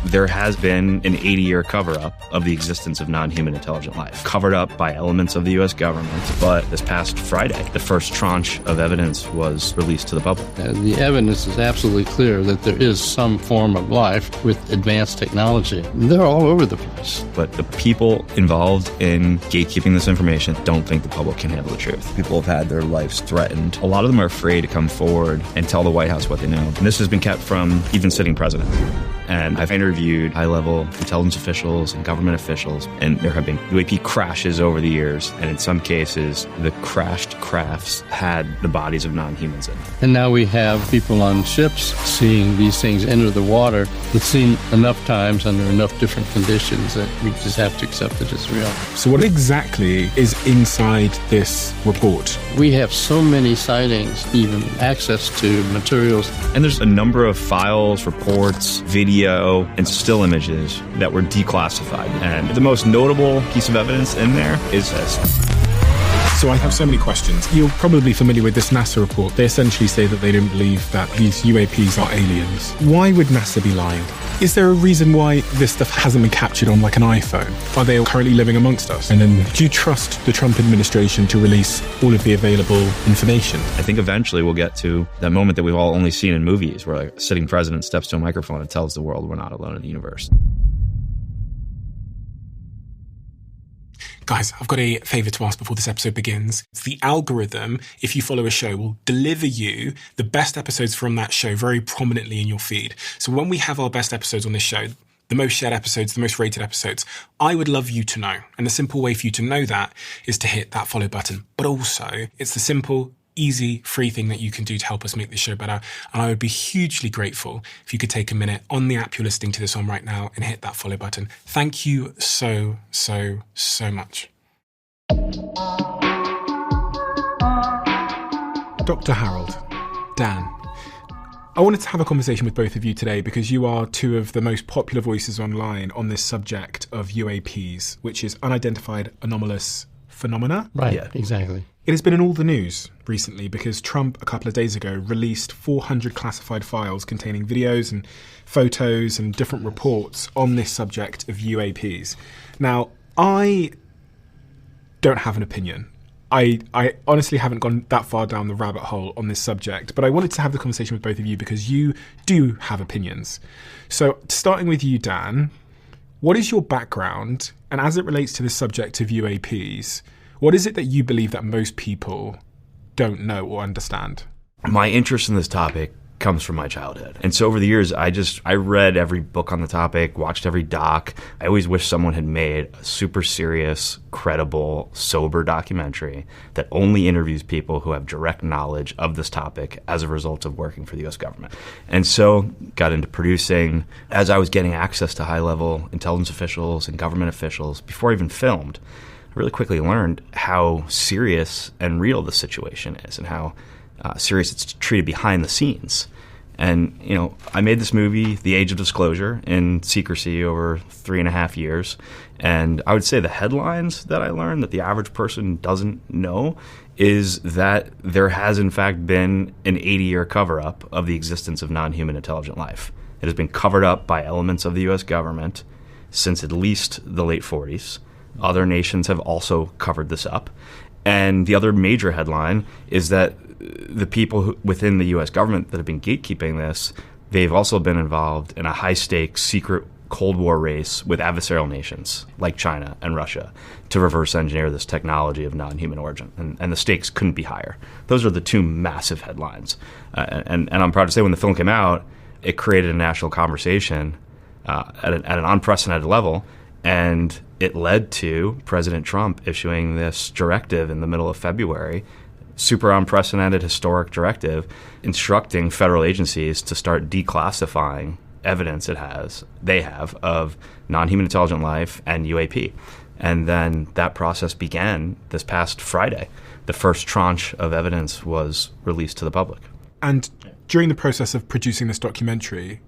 There has been an 80-year cover-up of the existence of non-human intelligent life, covered up by elements of the U.S. government. But this past Friday, the first tranche of evidence was released to the public. The evidence is absolutely clear that there is some form of life with advanced technology. They're all over the place. But the people involved in gatekeeping this information don't think the public can handle the truth. People have had their lives threatened. A lot of them are afraid to come forward and tell the White House what they know. And this has been kept from even sitting president. And I've interviewed high-level intelligence officials and government officials, and there have been UAP crashes over the years, and in some cases, the crashed crafts had the bodies of non-humans in them. And now we have people on ships seeing these things enter the water. It's seen enough times under enough different conditions that we just have to accept that it's real. So what exactly is inside this report? We have so many sightings, even access to materials. And there's a number of files, reports, video, and still images that were declassified. And the most notable piece of evidence in there is this. So I have so many questions. You're probably familiar with this NASA report. They essentially say that they don't believe that these UAPs are aliens. Why would NASA be lying? Is there a reason why this stuff hasn't been captured on like an iPhone? Are they currently living amongst us? And then do you trust the Trump administration to release all of the available information? I think eventually we'll get to that moment that we've all only seen in movies where a sitting president steps to a microphone and tells the world we're not alone in the universe. Guys, I've got a favour to ask before this episode begins. The algorithm, if you follow a show, will deliver you the best episodes from that show very prominently in your feed. So when we have our best episodes on this show, the most shared episodes, the most rated episodes, I would love you to know. And the simple way for you to know that is to hit that follow button. But also, it's the simple, easy, free thing that you can do to help us make this show better. And I would be hugely grateful if you could take a minute on the app you're listening to this on right now and hit that follow button. Thank you so, so, so much. Dr. Harold, Dan, I wanted to have a conversation with both of you today because you are two of the most popular voices online on this subject of UAPs, which is unidentified anomalous phenomena. Right, yeah, exactly. It has been in all the news recently because Trump, a couple of days ago, released 400 classified files containing videos and photos and different reports on this subject of UAPs. Now, I don't have an opinion. I honestly haven't gone that far down the rabbit hole on this subject, but I wanted to have the conversation with both of you because you do have opinions. So, starting with you, Dan, what is your background? And as it relates to the subject of UAPs, what is it that you believe that most people don't know or understand? My interest in this topic comes from my childhood. And so over the years, I read every book on the topic, watched every doc. I always wish someone had made a super serious, credible, sober documentary that only interviews people who have direct knowledge of this topic as a result of working for the U.S. government. And so got into producing. As I was getting access to high-level intelligence officials and government officials before I even filmed, really quickly learned how serious and real the situation is and how serious it's treated behind the scenes. And, you know, I made this movie, The Age of Disclosure, in secrecy over 3.5 years. And I would say the headlines that I learned that the average person doesn't know is that there has, in fact, been an 80-year cover-up of the existence of non-human intelligent life. It has been covered up by elements of the U.S. government since at least the late 40s. Other nations have also covered this up. And the other major headline is that the people within the U.S. government that have been gatekeeping this, they've also been involved in a high-stakes, secret Cold War race with adversarial nations like China and Russia to reverse engineer this technology of non-human origin. And the stakes couldn't be higher. Those are the two massive headlines. And I'm proud to say when the film came out, it created a national conversation at an unprecedented level. And it led to President Trump issuing this directive in the middle of February, super unprecedented historic directive, instructing federal agencies to start declassifying evidence they have of non-human intelligent life and UAP. And then that process began this past Friday. The first tranche of evidence was released to the public. And during the process of producing this documentary,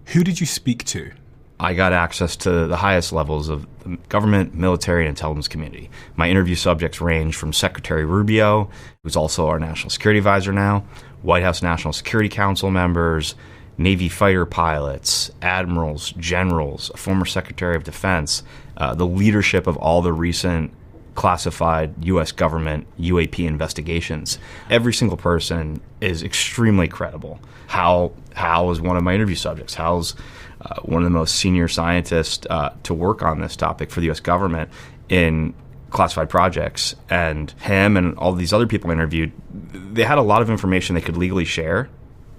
who did you speak to? I got access to the highest levels of the government, military, and intelligence community. My interview subjects range from Secretary Rubio, who's also our national security advisor now, White House National Security Council members, Navy fighter pilots, admirals, generals, a former Secretary of Defense, the leadership of all the recent classified U.S. government UAP investigations. Every single person is extremely credible. Hal is one of my interview subjects. Hal's one of the most senior scientists to work on this topic for the U.S. government in classified projects. And him and all these other people I interviewed, they had a lot of information they could legally share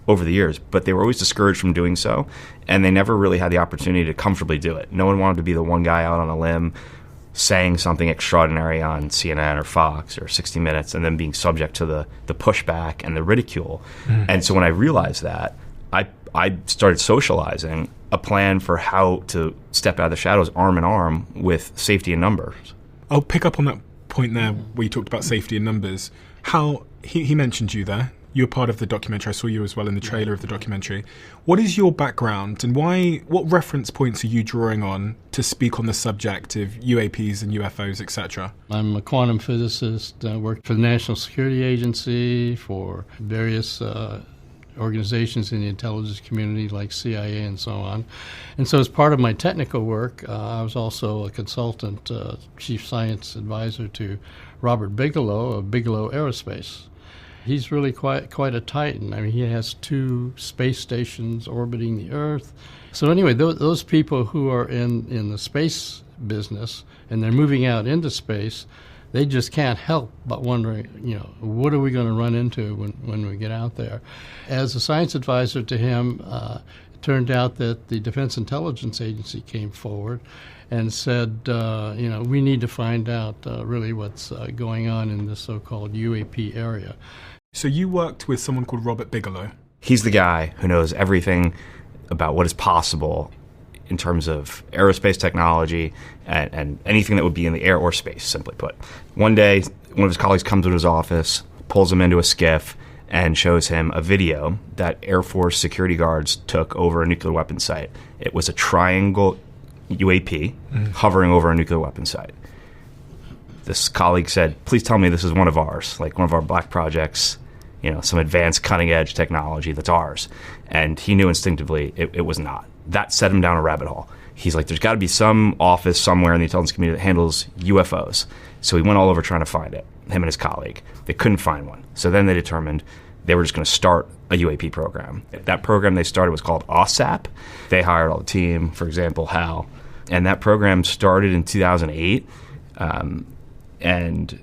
over the years, but they were always discouraged from doing so, and they never really had the opportunity to comfortably do it. No one wanted to be the one guy out on a limb saying something extraordinary on CNN or Fox or 60 Minutes and then being subject to the pushback and the ridicule. And so when I realized that, I started socializing a plan for how to step out of the shadows arm in arm with safety in numbers. I'll pick up on that point there where you talked about safety in numbers. Hal, he mentioned you there. You were part of the documentary. I saw you as well in the trailer of the documentary. What is your background and what reference points are you drawing on to speak on the subject of UAPs and UFOs, etc.? I'm a quantum physicist. I worked for the National Security Agency, for various organizations in the intelligence community like CIA and so on. And so as part of my technical work, I was also a consultant, chief science advisor to Robert Bigelow of Bigelow Aerospace. He's really quite a titan. I mean, he has 2 space stations orbiting the Earth. So anyway, those people who are in the space business and they're moving out into space, they just can't help but wondering, what are we going to run into when we get out there? As a science advisor to him, it turned out that the Defense Intelligence Agency came forward and said, we need to find out really what's going on in this so-called UAP area. So you worked with someone called Robert Bigelow. He's the guy who knows everything about what is possible in terms of aerospace technology and anything that would be in the air or space, simply put. One day, one of his colleagues comes to his office, pulls him into a skiff, and shows him a video that Air Force security guards took over a nuclear weapons site. It was a triangle UAP hovering over a nuclear weapons site. This colleague said, please tell me this is one of ours, like one of our black projects, some advanced cutting-edge technology that's ours. And he knew instinctively it was not. That set him down a rabbit hole. He's like, there's got to be some office somewhere in the intelligence community that handles UFOs. So he went all over trying to find it, him and his colleague. They couldn't find one. So then they determined they were just going to start a UAP program. That program they started was called OSAP. They hired all the team, for example, Hal. And that program started in 2008 and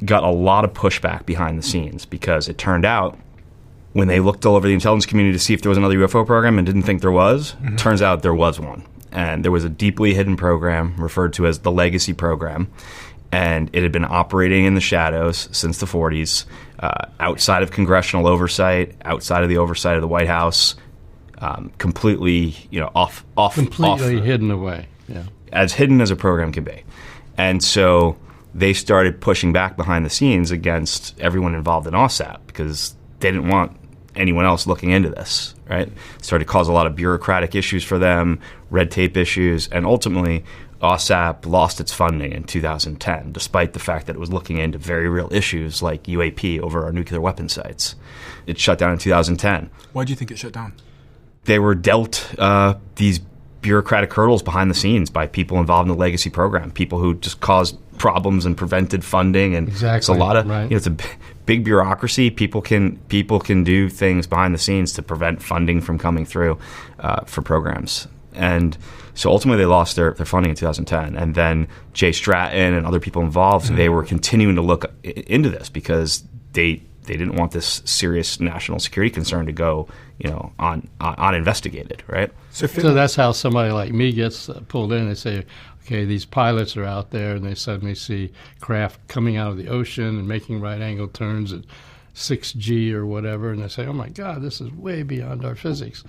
got a lot of pushback behind the scenes because it turned out when they looked all over the intelligence community to see if there was another UFO program and didn't think there was, turns out there was one. And there was a deeply hidden program referred to as the Legacy Program. And it had been operating in the shadows since the 40s, outside of congressional oversight, outside of the oversight of the White House, completely, completely hidden away. Yeah, as hidden as a program can be. And so they started pushing back behind the scenes against everyone involved in OSAP because they didn't want anyone else looking into this, right? It started to cause a lot of bureaucratic issues for them, red tape issues, and ultimately OSAP lost its funding in 2010, despite the fact that it was looking into very real issues like UAP over our nuclear weapon sites. It shut down in 2010. Why do you think it shut down? They were dealt these bureaucratic hurdles behind the scenes by people involved in the Legacy Program, people who just caused problems and prevented funding. And exactly. It's a lot of, right. It's a big bureaucracy. People can do things behind the scenes to prevent funding from coming through for programs. And so ultimately they lost their funding in 2010. And then Jay Stratton and other people involved, they were continuing to look into this because they didn't want this serious national security concern to go, uninvestigated, right? So that's how somebody like me gets pulled in. They say, okay, these pilots are out there, and they suddenly see craft coming out of the ocean and making right-angle turns at 6G or whatever, and they say, oh, my God, this is way beyond our physics.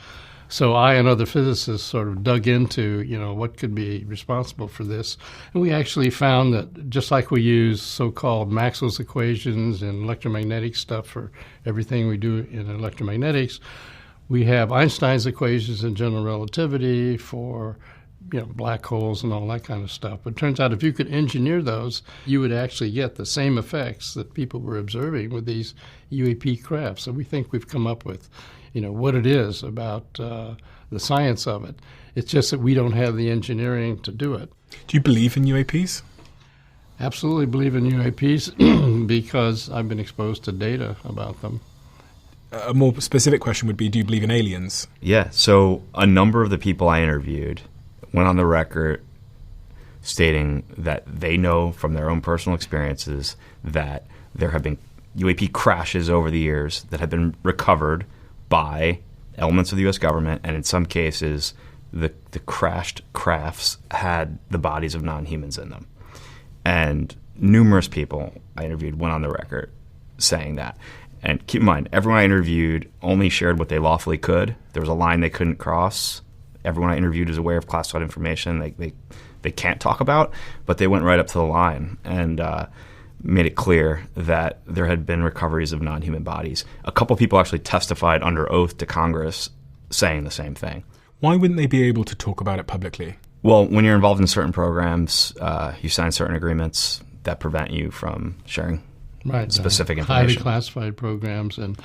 So I and other physicists sort of dug into, what could be responsible for this. And we actually found that just like we use so-called Maxwell's equations and electromagnetic stuff for everything we do in electromagnetics, we have Einstein's equations in general relativity for black holes and all that kind of stuff. But it turns out if you could engineer those, you would actually get the same effects that people were observing with these UAP craft. So we think we've come up with what it is about the science of it. It's just that we don't have the engineering to do it. Do you believe in UAPs? Absolutely believe in UAPs because I've been exposed to data about them. A more specific question would be, do you believe in aliens? Yeah, so a number of the people I interviewed went on the record stating that they know from their own personal experiences that there have been UAP crashes over the years that have been recovered by elements of the U.S. government, and in some cases, the crashed crafts had the bodies of non-humans in them. And numerous people I interviewed went on the record saying that. And keep in mind, everyone I interviewed only shared what they lawfully could. There was a line they couldn't cross. Everyone I interviewed is aware of classified information they can't talk about, but they went right up to the line and made it clear that there had been recoveries of non-human bodies. A couple people actually testified under oath to Congress saying the same thing. Why wouldn't they be able to talk about it publicly? Well, when you're involved in certain programs, you sign certain agreements that prevent you from sharing specific information. Highly classified programs. And,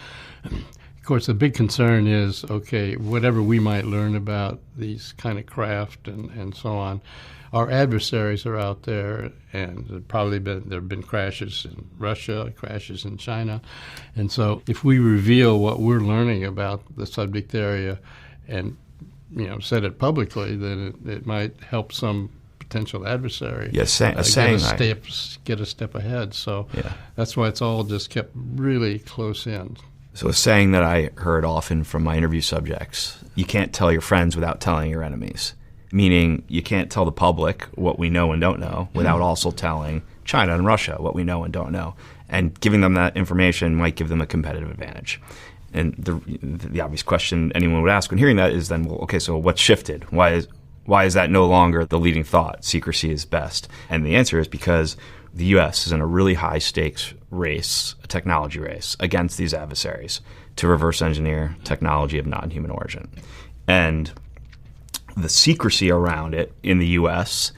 of course, the big concern is, okay, whatever we might learn about these kind of craft and so on, our adversaries are out there, and there have been crashes in Russia, crashes in China. And so if we reveal what we're learning about the subject area and said it publicly, then it might help some potential adversary get a step ahead. So that's why it's all just kept really close in. So a saying that I heard often from my interview subjects, you can't tell your friends without telling your enemies, meaning you can't tell the public what we know and don't know without also telling China and Russia what we know and don't know. And giving them that information might give them a competitive advantage. And the obvious question anyone would ask when hearing that is then, well, okay, so what's shifted? Why is that no longer the leading thought? Secrecy is best. And the answer is because the U.S. is in a really high-stakes race, a technology race, against these adversaries to reverse engineer technology of non-human origin. And the secrecy around it in the U.S.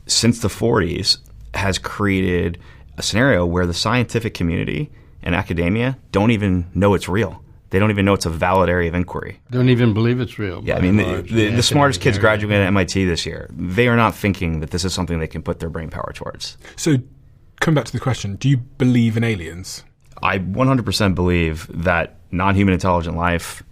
since the 40s has created a scenario where the scientific community and academia don't even know it's real. They don't even know it's a valid area of inquiry. Don't even believe it's real. Yeah, I mean, the smartest kids graduating at MIT this year, they are not thinking that this is something they can put their brain power towards. So, coming back to the question, do you believe in aliens? I 100% believe that non-human intelligent life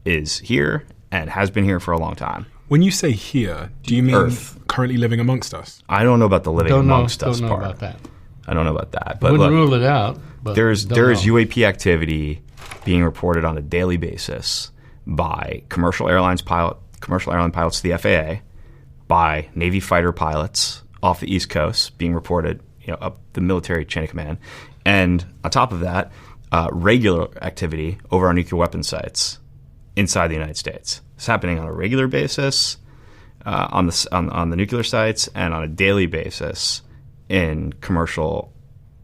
is here and has been here for a long time. When you say here, do you mean Earth currently living amongst us? I don't know about the living amongst us part. Don't know about that. I don't know about that. But wouldn't look, rule it out. But there is UAP activity being reported on a daily basis by commercial airline pilots to the FAA, by Navy fighter pilots off the East Coast being reported, up the military chain of command, and on top of that, regular activity over our nuclear weapons sites inside the United States. It's happening on a regular basis on the nuclear sites and on a daily basis in commercial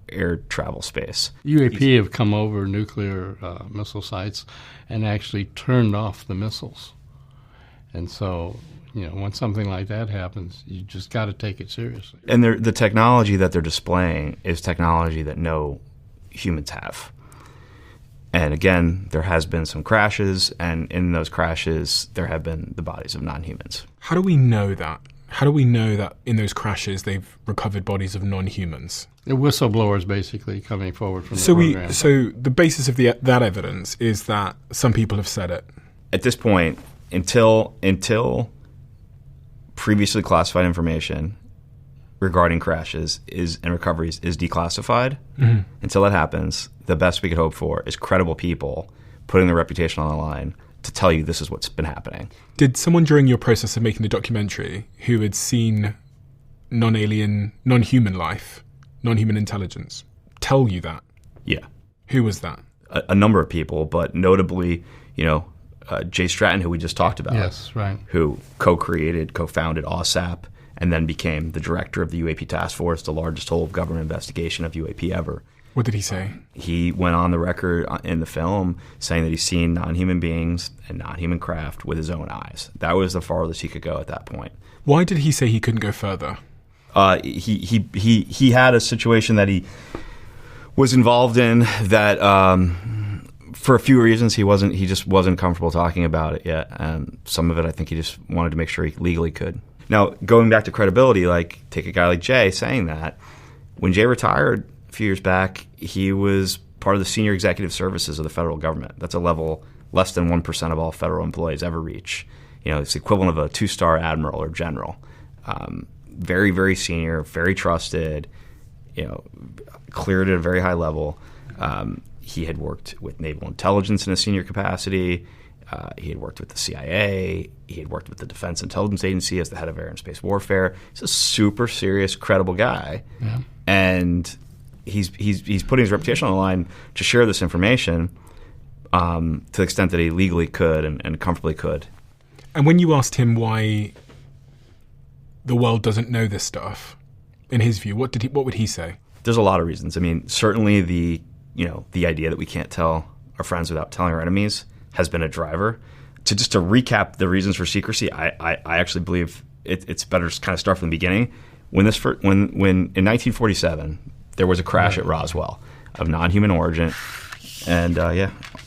air travel space. UAP have come over nuclear missile sites and actually turned off the missiles. And so, when something like that happens, you just got to take it seriously. And the technology that they're displaying is technology that no humans have. And again, there has been some crashes, and in those crashes, there have been the bodies of non-humans. How do we know that? How do we know that in those crashes they've recovered bodies of non-humans? The whistleblowers basically coming forward from the program. So the basis of that evidence is that some people have said it. At this point, until previously classified information regarding crashes and recoveries is declassified, until that happens, the best we could hope for is credible people putting their reputation on the line to tell you this is what's been happening. Did someone during your process of making the documentary who had seen non-human life, non-human intelligence, tell you that? Yeah. Who was that? A number of people, but notably, Jay Stratton, who we just talked about. Yes, right. Who co-founded OSAP, and then became the director of the UAP Task Force, the largest whole of government investigation of UAP ever. What did he say? He went on the record in the film saying that he's seen non-human beings and non-human craft with his own eyes. That was the farthest he could go at that point. Why did he say he couldn't go further? He had a situation that he was involved in that for a few reasons, he just wasn't comfortable talking about it yet. And some of it, I think he just wanted to make sure he legally could. Now, going back to credibility, like take a guy like Jay saying that. When Jay retired a few years back, he was part of the senior executive services of the federal government. That's a level less than 1% of all federal employees ever reach. It's the equivalent of a 2-star admiral or general. Very, very senior, very trusted, cleared at a very high level. He had worked with naval intelligence in a senior capacity. He had worked with the CIA. He had worked with the Defense Intelligence Agency as the head of Air and Space Warfare. He's a super serious, credible guy. Yeah. And he's putting his reputation on the line to share this information to the extent that he legally could and comfortably could. And when you asked him why the world doesn't know this stuff, in his view, what would he say? There's a lot of reasons. I mean, certainly the idea that we can't tell our friends without telling our enemies has been a driver. To recap the reasons for secrecy, I actually believe it's better to kind of start from the beginning. When in 1947 there was a crash at Roswell of non-human origin, and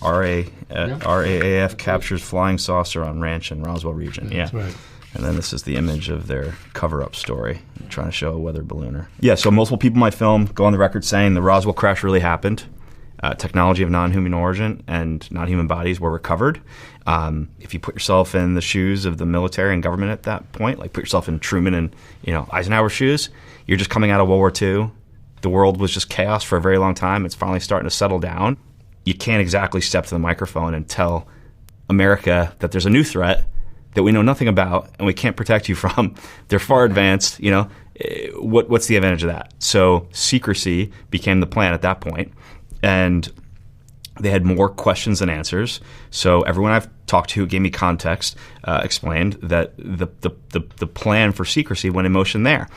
RAAF captures flying saucer on ranch in Roswell region. That's right. And then this is the image of their cover-up story, trying to show a weather ballooner. Yeah, so multiple people in my film go on the record saying the Roswell crash really happened. Technology of non-human origin and non-human bodies were recovered. If you put yourself in the shoes of the military and government at that point, like put yourself in Truman and Eisenhower's shoes, you're just coming out of World War II. The world was just chaos for a very long time. It's finally starting to settle down. You can't exactly step to the microphone and tell America that there's a new threat that we know nothing about and we can't protect you from. They're far advanced. What's the advantage of that? So secrecy became the plan at that point. And they had more questions than answers. So everyone I've talked to who gave me context explained that the plan for secrecy went in motion there.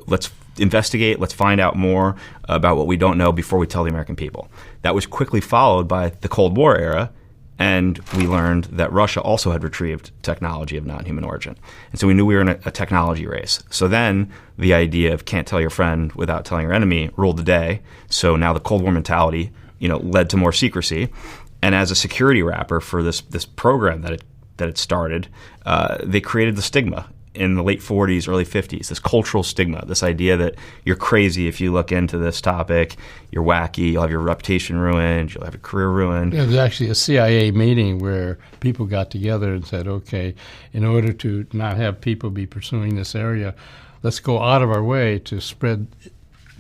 Let's investigate. Let's find out more about what we don't know before we tell the American people. That was quickly followed by the Cold War era, and we learned that Russia also had retrieved technology of non-human origin. And so we knew we were in a technology race. So then the idea of can't tell your friend without telling your enemy ruled the day. So now the Cold War mentality, led to more secrecy. And as a security wrapper for this program that it started, they created the stigma in the late 40s, early 50s, this cultural stigma, this idea that you're crazy if you look into this topic, you're wacky, you'll have your reputation ruined, you'll have your career ruined. There was actually a CIA meeting where people got together and said, okay, in order to not have people be pursuing this area, let's go out of our way to spread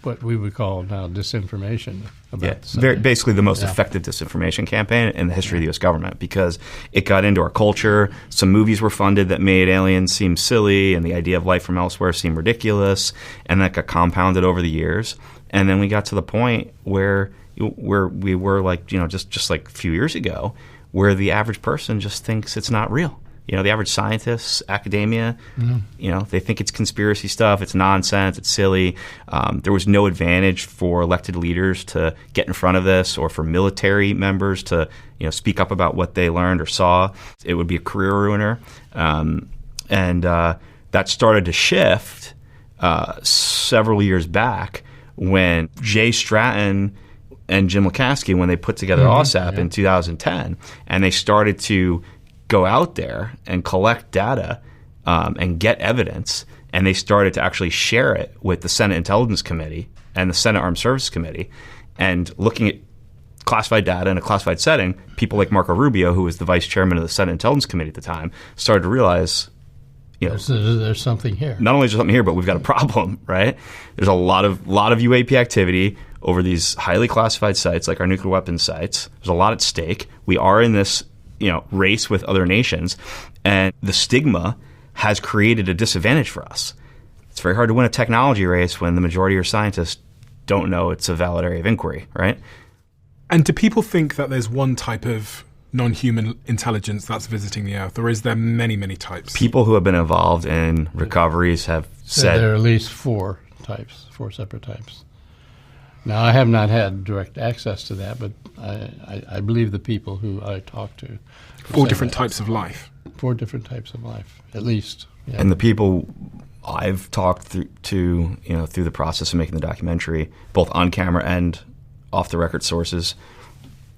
what we would call now disinformation about basically the most effective disinformation campaign in the history of the U.S. government, because it got into our culture. Some movies were funded that made aliens seem silly and the idea of life from elsewhere seem ridiculous, and that got compounded over the years. And then we got to the point where we were like, just like a few years ago, where the average person just thinks it's not real. The average scientists, academia, they think it's conspiracy stuff, it's nonsense, it's silly. There was no advantage for elected leaders to get in front of this, or for military members to, speak up about what they learned or saw. It would be a career ruiner. And that started to shift several years back when Jay Stratton and Jim Lukaski, when they put together OSAP in 2010, and they started to go out there and collect data and get evidence, and they started to actually share it with the Senate Intelligence Committee and the Senate Armed Services Committee. And looking at classified data in a classified setting, people like Marco Rubio, who was the vice chairman of the Senate Intelligence Committee at the time, started to realize, there's something here. Not only is there something here, but we've got a problem, right? There's a lot of UAP activity over these highly classified sites, like our nuclear weapons sites. There's a lot at stake. We are in this race with other nations, and the stigma has created a disadvantage for us. It's very hard to win a technology race when the majority of your scientists don't know it's a valid area of inquiry, right? And do people think that there's one type of non-human intelligence that's visiting the Earth, or is there many, many types? People who have been involved in recoveries have said there are at least four separate types. Now, I have not had direct access to that, but I believe the people who I talk to. Four different types of life. 4 different types of life, at least. Yeah. And the people I've talked to through the process of making the documentary, both on camera and off the record sources,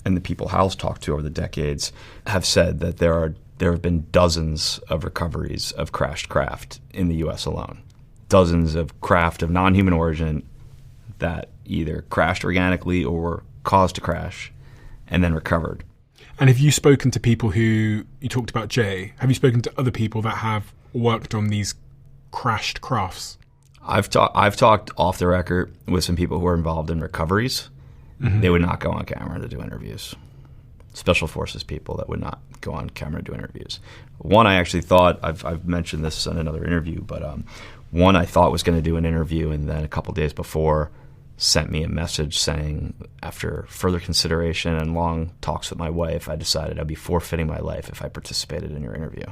and the people Hal's talked to over the decades have said that there have been dozens of recoveries of crashed craft in the U.S. alone. Dozens of craft of non-human origin that either crashed organically or were caused to crash and then recovered. And have you spoken to people who, you talked about Jay, have you spoken to other people that have worked on these crashed crafts? I've talked off the record with some people who are involved in recoveries. Mm-hmm. They would not go on camera to do interviews. Special forces people that would not go on camera to do interviews. One, I actually thought, I've mentioned this in another interview, but one I thought was going to do an interview, and then a couple days before sent me a message saying, after further consideration and long talks with my wife, I decided I'd be forfeiting my life if I participated in your interview.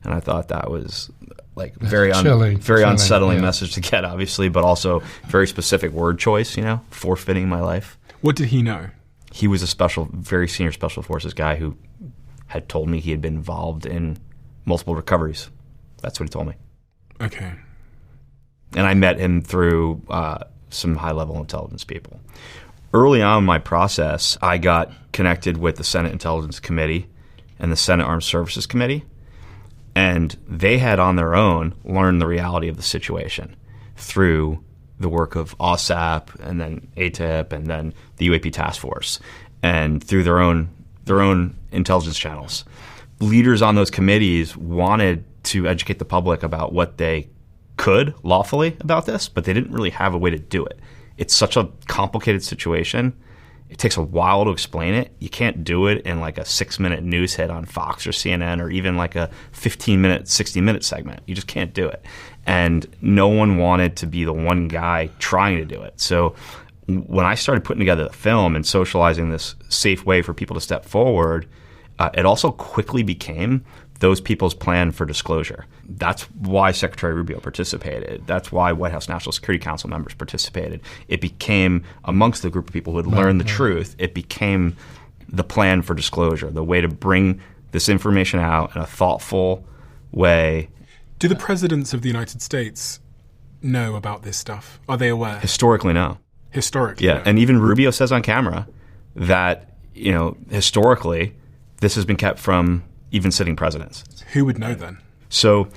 And I thought that was like very unsettling message to get, obviously, but also very specific word choice, forfeiting my life. What did he know? He was a very senior special forces guy who had told me he had been involved in multiple recoveries. That's what he told me. Okay. And I met him through some high-level intelligence people. Early on in my process, I got connected with the Senate Intelligence Committee and the Senate Armed Services Committee, and they had on their own learned the reality of the situation through the work of OSAP and then ATIP and then the UAP task force and through their own intelligence channels. Leaders on those committees wanted to educate the public about what they could lawfully about this, but they didn't really have a way to do it. It's such a complicated situation. It takes a while to explain it. You can't do it in like a 6-minute news hit on Fox or CNN or even like a 15-minute, 60-minute segment. You just can't do it. And no one wanted to be the one guy trying to do it. So when I started putting together the film and socializing this safe way for people to step forward, it also quickly became those people's plan for disclosure. That's why Secretary Rubio participated. That's why White House National Security Council members participated. It became, amongst the group of people who had learned the truth, it became the plan for disclosure, the way to bring this information out in a thoughtful way. Do the presidents of the United States know about this stuff? Are they aware? Historically, no. Historically? Yeah, no. And even Rubio says on camera that, historically, this has been kept from even sitting presidents. Who would know then? So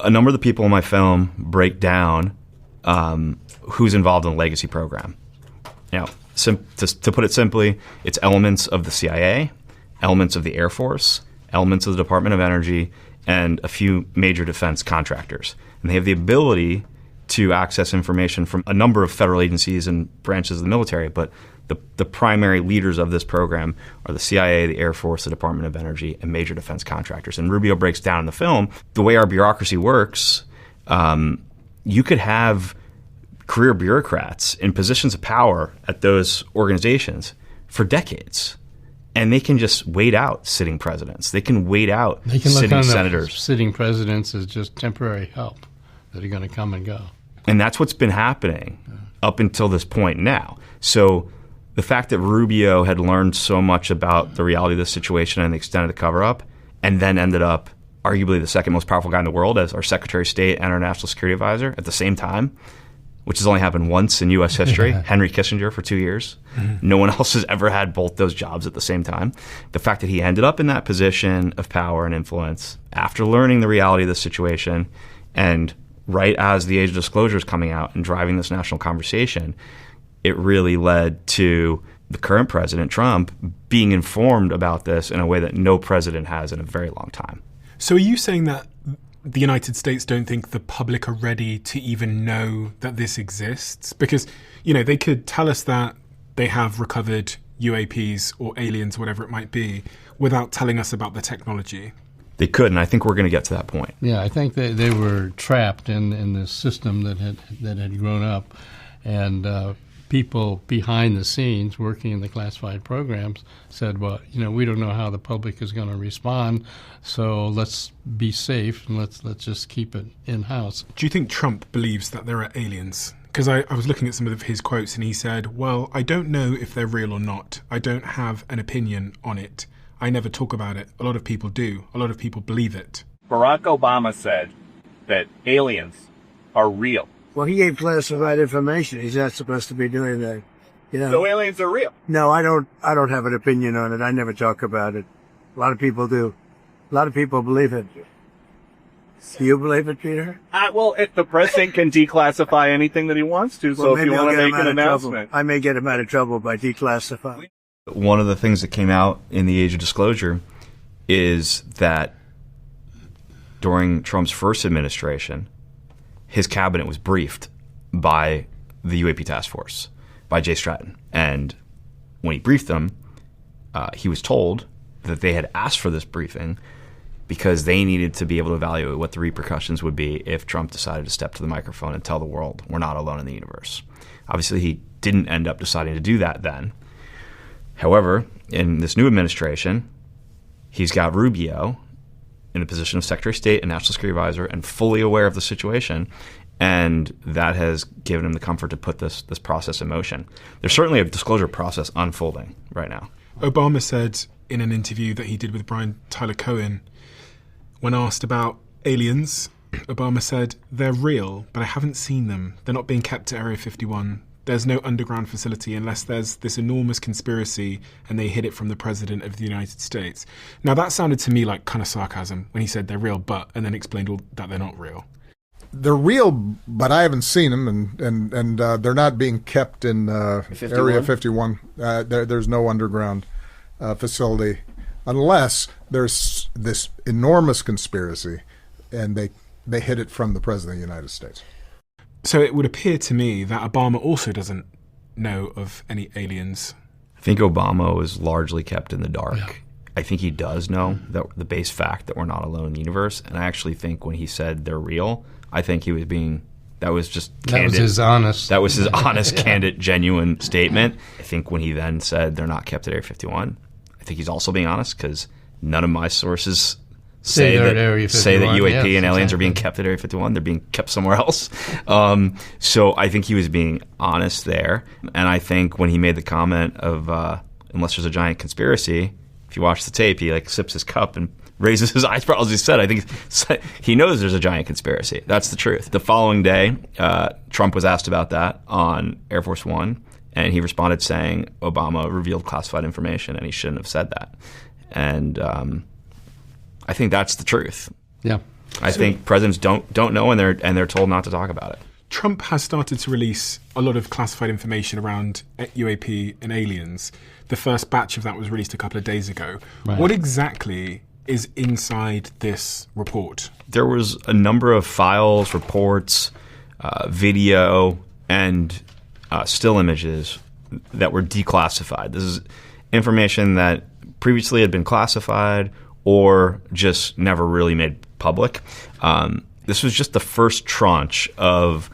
a number of the people in my film break down who's involved in the legacy program. To put it simply, it's elements of the CIA, elements of the Air Force, elements of the Department of Energy, and a few major defense contractors. And they have the ability to access information from a number of federal agencies and branches of the military, but the primary leaders of this program are the CIA, the Air Force, the Department of Energy, and major defense contractors. And Rubio breaks down in the film the way our bureaucracy works. You could have career bureaucrats in positions of power at those organizations for decades, and they can just wait out sitting presidents. They can wait out sitting senators. Sitting presidents as just temporary help that are going to come and go. And that's what's been happening up until this point now. So the fact that Rubio had learned so much about the reality of the situation and the extent of the cover-up, and then ended up arguably the second most powerful guy in the world as our Secretary of State and our National Security Advisor at the same time, which has only happened once in U.S. history, Henry Kissinger for 2 years. Mm-hmm. No one else has ever had both those jobs at the same time. The fact that he ended up in that position of power and influence after learning the reality of the situation, and right as the age of disclosure is coming out and driving this national conversation, it really led to the current president, Trump, being informed about this in a way that no president has in a very long time. So are you saying that the United States don't think the public are ready to even know that this exists? Because, they could tell us that they have recovered UAPs or aliens, whatever it might be, without telling us about the technology. They could, and I think we're going to get to that point. Yeah, I think they were trapped in this system that had grown up, and people behind the scenes working in the classified programs said, well, we don't know how the public is going to respond, so let's be safe and let's just keep it in-house. Do you think Trump believes that there are aliens? Because I was looking at some of his quotes, and he said, well, I don't know if they're real or not. I don't have an opinion on it. I never talk about it. A lot of people do. A lot of people believe it. Barack Obama said that aliens are real. Well, he gave classified information. He's not supposed to be doing that. You know? So aliens are real. No, I don't have an opinion on it. I never talk about it. A lot of people do. A lot of people believe it. Do you believe it, Peter? Well, if the president can declassify anything that he wants to, so if you want to make an announcement. I may get him out of trouble by declassifying. One of the things that came out in the age of disclosure is that during Trump's first administration, his cabinet was briefed by the UAP task force, by Jay Stratton. And when he briefed them, he was told that they had asked for this briefing because they needed to be able to evaluate what the repercussions would be if Trump decided to step to the microphone and tell the world we're not alone in the universe. Obviously, he didn't end up deciding to do that then. However, in this new administration, he's got Rubio in the position of Secretary of State and National Security Advisor and fully aware of the situation, and that has given him the comfort to put this process in motion. There's certainly a disclosure process unfolding right now. Obama said in an interview that he did with Brian Tyler Cohen, when asked about aliens, Obama said, "They're real, but I haven't seen them. They're not being kept at Area 51. There's no underground facility unless there's this enormous conspiracy and they hid it from the President of the United States." Now, that sounded to me like kind of sarcasm when he said they're real, and then explained that they're not real. They're real, but I haven't seen them, and they're not being kept in Area 51. There's no underground facility unless there's this enormous conspiracy and they hid it from the President of the United States. So it would appear to me that Obama also doesn't know of any aliens. I think Obama was largely kept in the dark. Yeah. I think he does know the base fact that we're not alone in the universe. And I actually think when he said they're real, I think he was being, that was just candid. That was his honest, candid, genuine statement. I think when he then said they're not kept at Area 51, I think he's also being honest because none of my sources say that UAP and aliens are being kept at Area 51. They're being kept somewhere else. So I think he was being honest there. And I think when he made the comment of unless there's a giant conspiracy, if you watch the tape, he like sips his cup and raises his eyebrows. He said, I think he knows there's a giant conspiracy. That's the truth. The following day, Trump was asked about that on Air Force One, and he responded saying Obama revealed classified information and he shouldn't have said that. And I think that's the truth. Yeah, I think presidents don't know, and they're told not to talk about it. Trump has started to release a lot of classified information around UAP and aliens. The first batch of that was released a couple of days ago. Right. What exactly is inside this report? There was a number of files, reports, video, and still images that were declassified. This is information that previously had been classified or just never really made public. This was just the first tranche of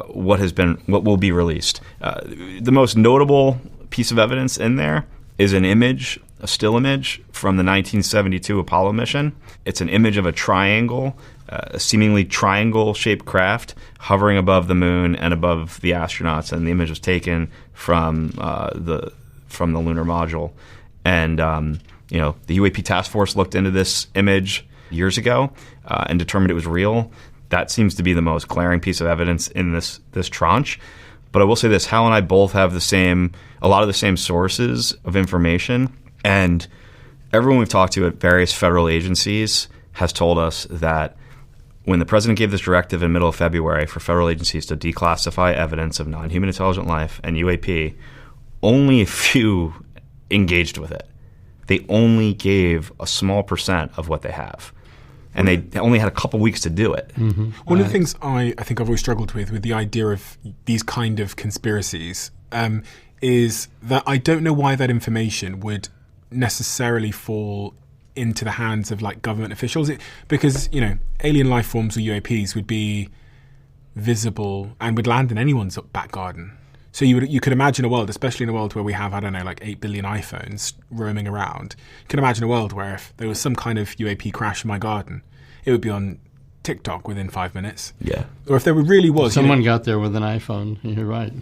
what will be released. The most notable piece of evidence in there is an image, a still image from the 1972 Apollo mission. It's an image of a triangle, a seemingly triangle-shaped craft hovering above the moon and above the astronauts, and the image was taken from the lunar module. And the UAP task force looked into this image years ago and determined it was real. That seems to be the most glaring piece of evidence in this tranche. But I will say this, Hal and I both have a lot of the same sources of information, and everyone we've talked to at various federal agencies has told us that when the president gave this directive in the middle of February for federal agencies to declassify evidence of non-human intelligent life and UAP, only a few engaged with it. They only gave a small percent of what they have. And they only had a couple weeks to do it. Mm-hmm. One of the things I think I've always struggled with the idea of these kind of conspiracies is that I don't know why that information would necessarily fall into the hands of like government officials. Because, alien life forms or UAPs would be visible and would land in anyone's back garden. So you could imagine a world, especially in a world where we have, 8 billion iPhones roaming around. You can imagine a world where if there was some kind of UAP crash in my garden, it would be on TikTok within 5 minutes. Yeah. Or if there really was... Someone got there with an iPhone. You're right.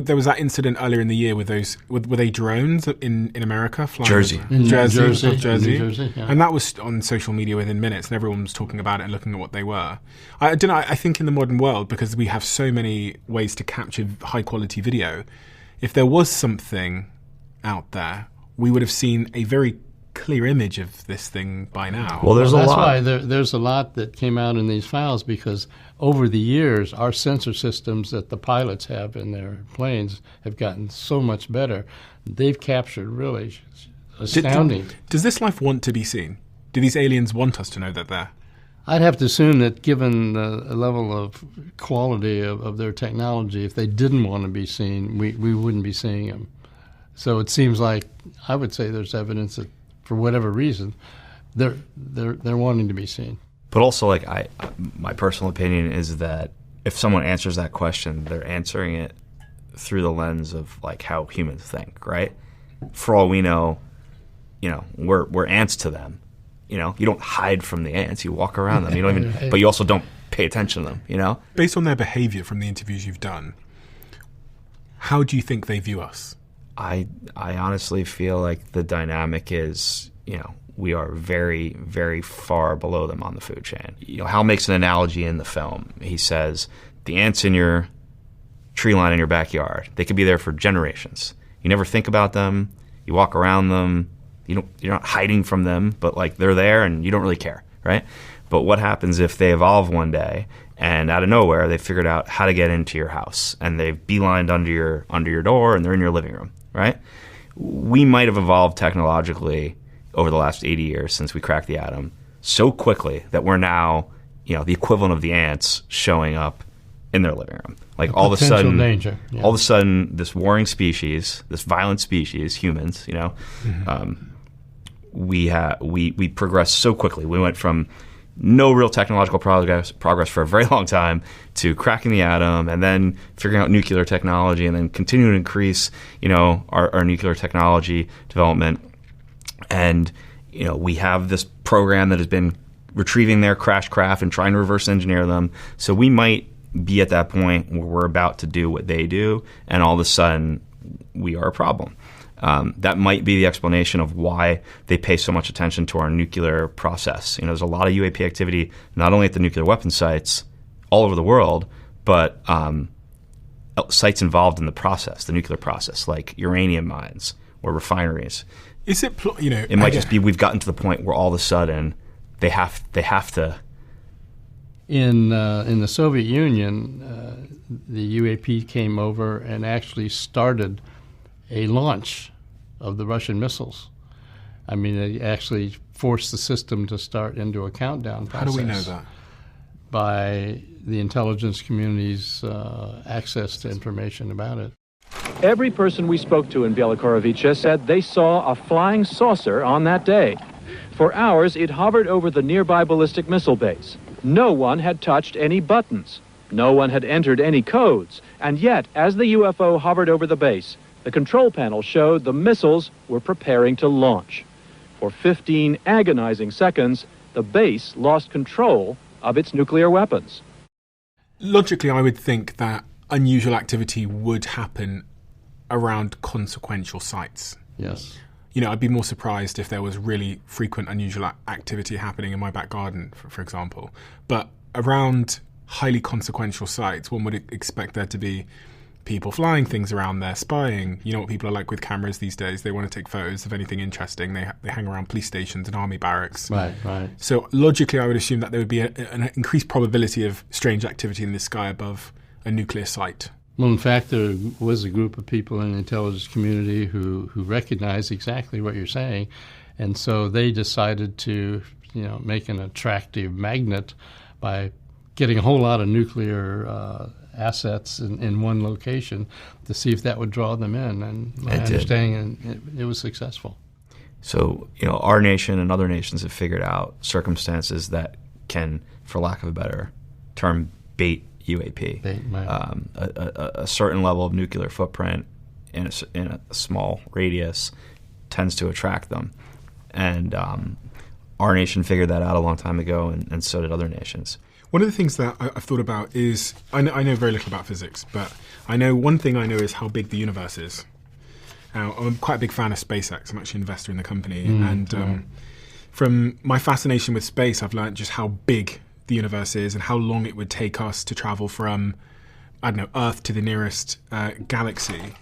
There was that incident earlier in the year with those... Were they drones in America? Flying Jersey. Jersey. Yeah. And that was on social media within minutes, and everyone was talking about it and looking at what they were. I think in the modern world, because we have so many ways to capture high-quality video, if there was something out there, we would have seen a very clear image of this thing by now. Well, That's why there's a lot that came out in these files, because over the years, our sensor systems that the pilots have in their planes have gotten so much better. They've captured really astounding. Does this life want to be seen? Do these aliens want us to know that they're? I'd have to assume that given the level of quality of their technology, if they didn't want to be seen, we wouldn't be seeing them. So it seems like I would say there's evidence that for whatever reason, they're wanting to be seen. But also, like, my personal opinion is that if someone answers that question, they're answering it through the lens of like how humans think, right? For all we know, we're ants to them. You don't hide from the ants. You walk around them. You don't even, but you also don't pay attention to them. Based on their behavior from the interviews you've done, how do you think they view us? I honestly feel like the dynamic is, we are very, very far below them on the food chain. Hal makes an analogy in the film. He says, the ants in your tree line in your backyard, they could be there for generations. You never think about them. You walk around them. You're not hiding from them, but like they're there and you don't really care, right? But what happens if they evolve one day and out of nowhere they figured out how to get into your house and they've beelined under your door and they're in your living room, right? We might have evolved technologically over the last 80 years since we cracked the atom so quickly that we're now, the equivalent of the ants showing up in their living room. Like all of a sudden, danger. Yeah. All of a sudden, this warring species, this violent species, humans, we progressed so quickly. We went from no real technological progress for a very long time to cracking the atom and then figuring out nuclear technology and then continuing to increase, our nuclear technology development. And, we have this program that has been retrieving their crashed craft and trying to reverse engineer them. So we might be at that point where we're about to do what they do, and all of a sudden we are a problem. That might be the explanation of why they pay so much attention to our nuclear process. There's a lot of UAP activity, not only at the nuclear weapon sites all over the world, but sites involved in the process, the nuclear process, like uranium mines or refineries. Is it, it might just be we've gotten to the point where all of a sudden they have to. In the Soviet Union, the UAP came over and actually started a launch of the Russian missiles. I mean, they actually forced the system to start into a countdown process. How do we know that? By the intelligence community's access to information about it. Every person we spoke to in Bielokorovice said they saw a flying saucer on that day. For hours, it hovered over the nearby ballistic missile base. No one had touched any buttons. No one had entered any codes. And yet, as the UFO hovered over the base, the control panel showed the missiles were preparing to launch. For 15 agonizing seconds, the base lost control of its nuclear weapons. Logically, I would think that unusual activity would happen around consequential sites. Yes. I'd be more surprised if there was really frequent unusual activity happening in my back garden, for example. But around highly consequential sites, one would expect there to be people flying things around there, spying. You know what people are like with cameras these days. They want to take photos of anything interesting. They hang around police stations and army barracks. Right. So logically, I would assume that there would be an increased probability of strange activity in the sky above a nuclear site. Well, in fact, there was a group of people in the intelligence community who recognized exactly what you're saying, and so they decided to, make an attractive magnet by getting a whole lot of nuclear assets in one location to see if that would draw them in. And my understanding, it was successful. So, our nation and other nations have figured out circumstances that can, for lack of a better term, bait UAP. A certain level of nuclear footprint in a small radius tends to attract them. And our nation figured that out a long time ago, and so did other nations. One of the things that I've thought about is, I know very little about physics, but one thing I know is how big the universe is. Now, I'm quite a big fan of SpaceX. I'm actually an investor in the company. From my fascination with space, I've learned just how big the universe is and how long it would take us to travel from, Earth to the nearest galaxy.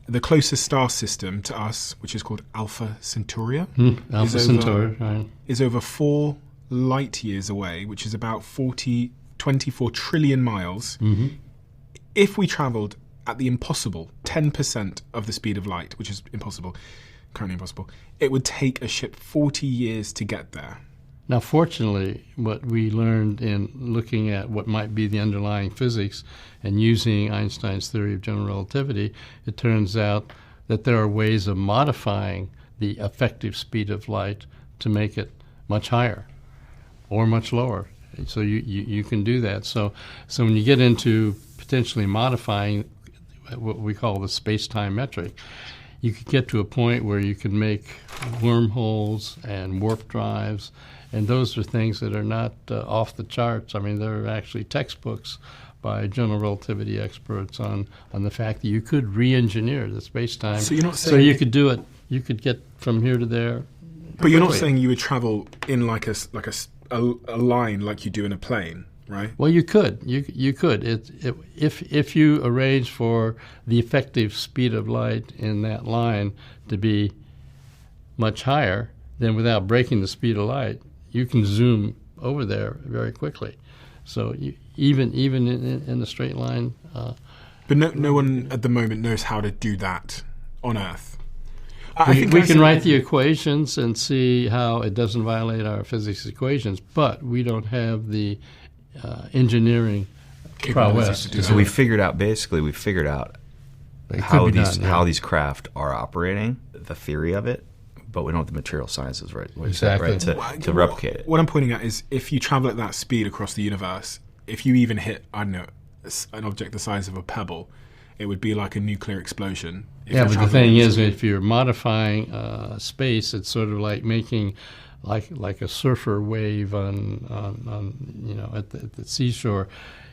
The closest star system to us, which is called Alpha Centauri, is over 4 light years away, which is about 24 trillion miles. Mm-hmm. If we travelled at the impossible 10% of the speed of light, which is currently impossible, it would take a ship 40 years to get there. Now, fortunately, what we learned in looking at what might be the underlying physics and using Einstein's theory of general relativity, it turns out that there are ways of modifying the effective speed of light to make it much higher or much lower. So you can do that. So when you get into potentially modifying what we call the space-time metric, you could get to a point where you can make wormholes and warp drives, and those are things that are not off the charts. I mean, there are actually textbooks by general relativity experts on the fact that you could re-engineer the space-time. So you're not saying... So you could do it. You could get from here to there. But you're not saying you would travel in like a line like you do in a plane, right? Well, you could. You could. If you arrange for the effective speed of light in that line to be much higher, then without breaking the speed of light, you can zoom over there very quickly. So even in a straight line. But no one at the moment knows how to do that on Earth. We can write the equations and see how it doesn't violate our physics equations, but we don't have the engineering prowess. So we figured out how these craft are operating, the theory of it, but we don't have the material sciences to replicate it. What I'm pointing at is if you travel at that speed across the universe, if you even hit, I don't know, an object the size of a pebble, it would be like a nuclear explosion. Yeah, but the thing is, if you're modifying space, it's sort of like making like a surfer wave on at the seashore.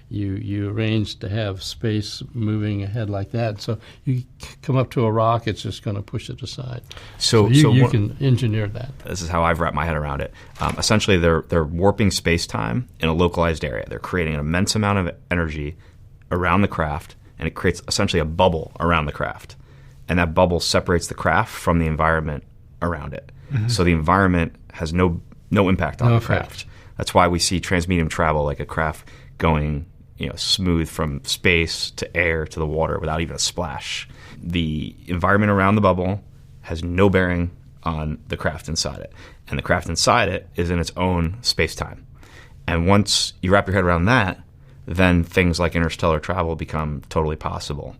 You arrange to have space moving ahead like that. So you come up to a rock, it's just going to push it aside. So you can engineer that. This is how I've wrapped my head around it. Essentially, they're warping space-time in a localized area. They're creating an immense amount of energy around the craft, and it creates essentially a bubble around the craft. And that bubble separates the craft from the environment around it. Mm-hmm. So the environment has no impact on the craft. That's why we see transmedium travel, like a craft going smooth from space to air to the water without even a splash. The environment around the bubble has no bearing on the craft inside it. And the craft inside it is in its own space-time. And once you wrap your head around that, then things like interstellar travel become totally possible.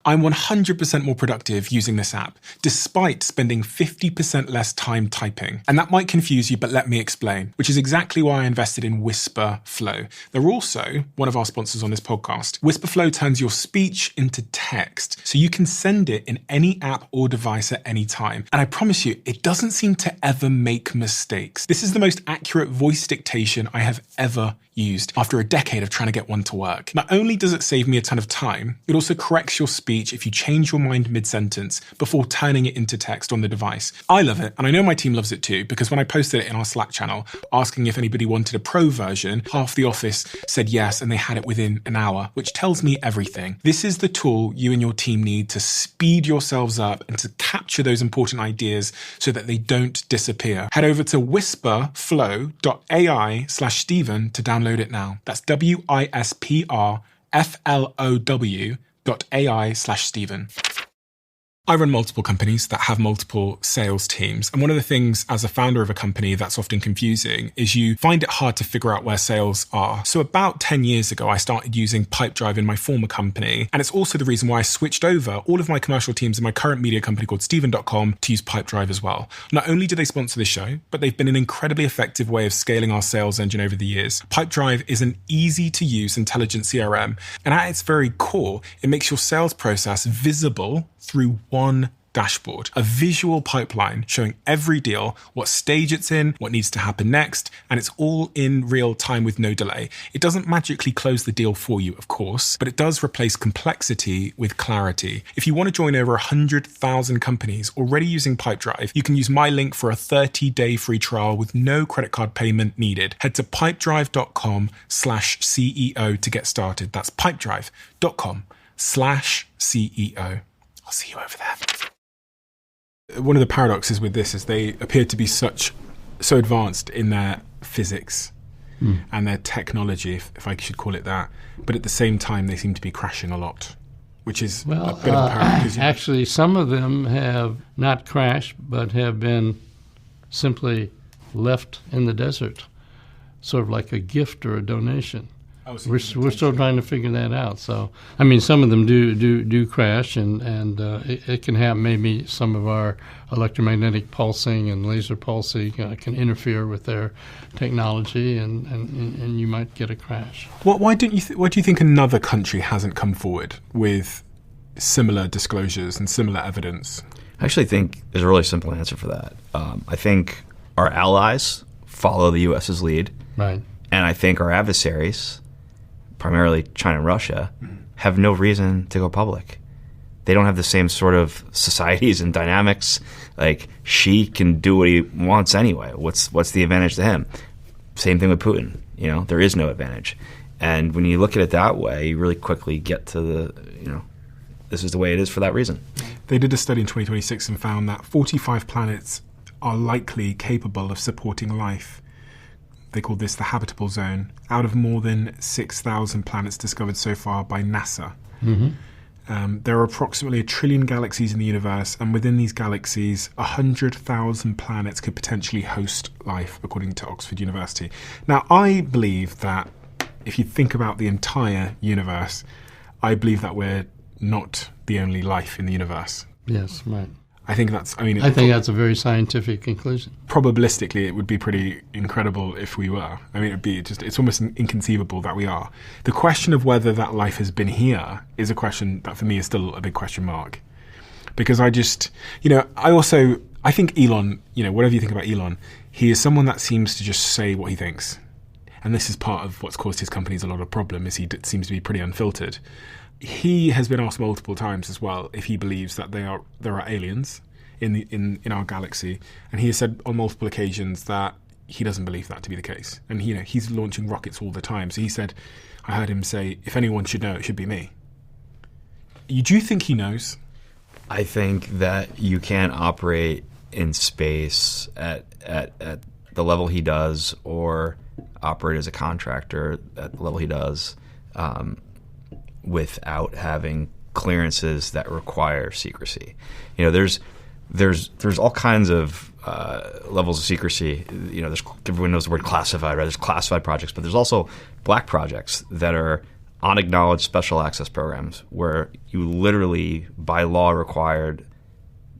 I'm 100% more productive using this app, despite spending 50% less time typing. And that might confuse you, but let me explain, which is exactly why I invested in Whisper Flow. They're also one of our sponsors on this podcast. Whisper Flow turns your speech into text, so you can send it in any app or device at any time. And I promise you, it doesn't seem to ever make mistakes. This is the most accurate voice dictation I have ever used after a decade of trying to get one to work. Not only does it save me a ton of time, it also corrects your speech if you change your mind mid-sentence before turning it into text on the device. I love it, and I know my team loves it too, because when I posted it in our Slack channel asking if anybody wanted a pro version, half the office said yes, and they had it within an hour, which tells me everything. This is the tool you and your team need to speed yourselves up and to capture those important ideas so that they don't disappear. Head over to whisperflow.ai/Stephen to download it now. That's whisperflow.ai/Stephen. I run multiple companies that have multiple sales teams. And one of the things as a founder of a company that's often confusing is you find it hard to figure out where sales are. So about 10 years ago, I started using Pipedrive in my former company. And it's also the reason why I switched over all of my commercial teams in my current media company called Stephen.com to use Pipedrive as well. Not only do they sponsor this show, but they've been an incredibly effective way of scaling our sales engine over the years. Pipedrive is an easy to use intelligent CRM. And at its very core, it makes your sales process visible through one dashboard, a visual pipeline showing every deal, what stage it's in, what needs to happen next, and it's all in real time with no delay. It doesn't magically close the deal for you, of course, but it does replace complexity with clarity. If you want to join over 100,000 companies already using Pipedrive, you can use my link for a 30-day free trial with no credit card payment needed. Head to pipedrive.com/CEO to get started. That's pipedrive.com/CEO. I'll see you over there. One of the paradoxes with this is they appear to be so advanced in their physics and their technology, if I should call it that, but at the same time they seem to be crashing a lot, which is a bit of a paradox. Actually, some of them have not crashed, but have been simply left in the desert, sort of like a gift or a donation. We're still trying to figure that out. So, I mean, some of them do crash, and it can have maybe some of our electromagnetic pulsing and laser pulsing can interfere with their technology, and you might get a crash. Why do you think another country hasn't come forward with similar disclosures and similar evidence? I actually think there's a really simple answer for that. I think our allies follow the U.S.'s lead, right, and I think our adversaries, primarily China and Russia, have no reason to go public. They don't have the same sort of societies and dynamics. Like, Xi can do what he wants anyway. What's the advantage to him? Same thing with Putin. There is no advantage. And when you look at it that way, you really quickly get to this is the way it is for that reason. They did a study in 2026 and found that 45 planets are likely capable of supporting life. They called this the habitable zone, out of more than 6,000 planets discovered so far by NASA. There are approximately 1 trillion galaxies in the universe, and within these galaxies, 100,000 planets could potentially host life, according to Oxford University. Now, I believe that if you think about the entire universe, I believe that we're not the only life in the universe. Yes, right. I think that's a very scientific conclusion. Probabilistically, it would be pretty incredible if we were. I mean, it's almost inconceivable that we are. The question of whether that life has been here is a question that for me is still a big question mark. Because I think Elon, whatever you think about Elon, he is someone that seems to just say what he thinks. And this is part of what's caused his companies a lot of problem, is he seems to be pretty unfiltered. He has been asked multiple times as well if he believes that there are aliens in our galaxy, and he has said on multiple occasions that he doesn't believe that to be the case. And he's launching rockets all the time. So he said, I heard him say, if anyone should know, it should be me. Do you think he knows? I think that you can't operate in space at the level he does, or operate as a contractor at the level he does, without having clearances that require secrecy. There's all kinds of levels of secrecy. Everyone knows the word classified, right? There's classified projects, but there's also black projects that are unacknowledged special access programs where you literally, by law, are required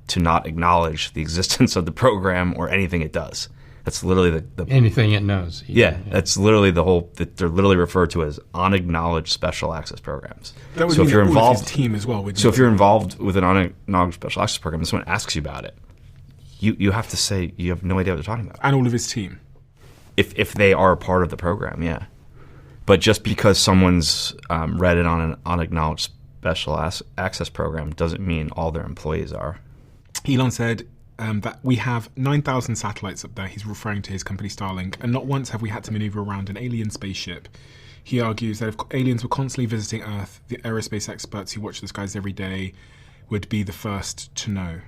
to not acknowledge the existence of the program or anything it does. That's literally the anything it knows. Yeah, that's literally the whole. They're literally referred to as unacknowledged special access programs. That would mean if you're involved, his team as well. So if you're involved with an unacknowledged special access program, and someone asks you about it, you have to say you have no idea what they're talking about. And all of his team, if they are a part of the program, yeah. But just because someone's read it on an unacknowledged special access program doesn't mean all their employees are. Elon said that we have 9,000 satellites up there. He's referring to his company Starlink, and not once have we had to maneuver around an alien spaceship. He argues that if aliens were constantly visiting Earth, the aerospace experts who watch the skies every day would be the first to know.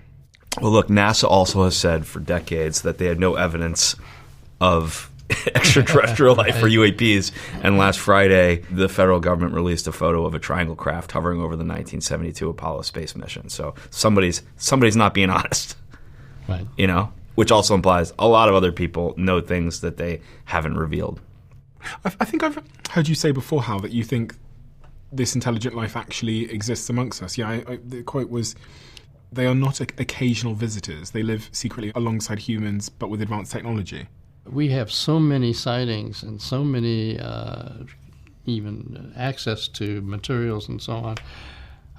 Well, look, NASA also has said for decades that they had no evidence of extraterrestrial life or UAPs, and last Friday, the federal government released a photo of a triangle craft hovering over the 1972 Apollo space mission. So somebody's not being honest. Right. Which also implies a lot of other people know things that they haven't revealed. I think I've heard you say before, Hal, that you think this intelligent life actually exists amongst us. Yeah, the quote was, they are not occasional visitors. They live secretly alongside humans, but with advanced technology. We have so many sightings and so many even access to materials and so on.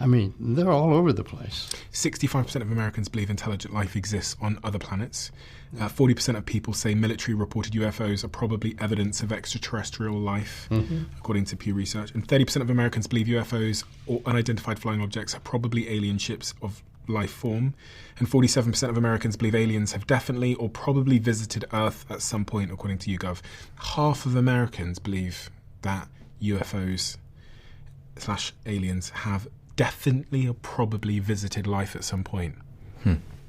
I mean, they're all over the place. 65% of Americans believe intelligent life exists on other planets. 40% of people say military-reported UFOs are probably evidence of extraterrestrial life, according to Pew Research. And 30% of Americans believe UFOs or unidentified flying objects are probably alien ships of life form. And 47% of Americans believe aliens have definitely or probably visited Earth at some point, according to YouGov. Half of Americans believe that UFOs/aliens have definitely or probably visited life at some point.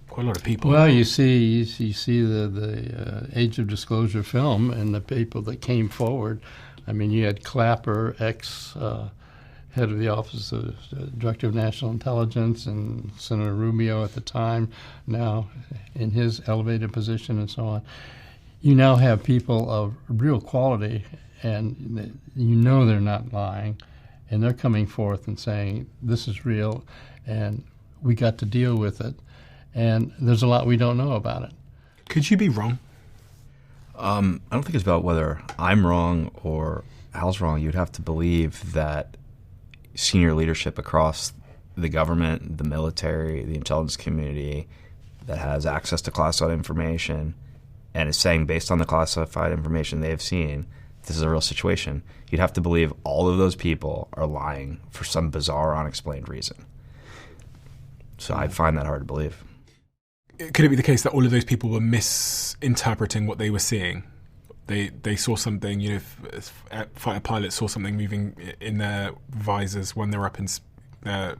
Quite a lot of people. Well, you see the Age of Disclosure film and the people that came forward. I mean, you had Clapper, head of the Office of Director of National Intelligence, and Senator Rubio at the time, now in his elevated position and so on. You now have people of real quality, and you know they're not lying, and they're coming forth and saying, this is real, and we got to deal with it, and there's a lot we don't know about it. Could you be wrong? I don't think it's about whether I'm wrong or Hal's wrong. You'd have to believe that senior leadership across the government, the military, the intelligence community that has access to classified information and is saying, based on the classified information they have seen, this is a real situation. You'd have to believe all of those people are lying for some bizarre, unexplained reason. So I find that hard to believe. Could it be the case that all of those people were misinterpreting what they were seeing? They saw something, fighter pilots saw something moving in their visors when they were up in machines.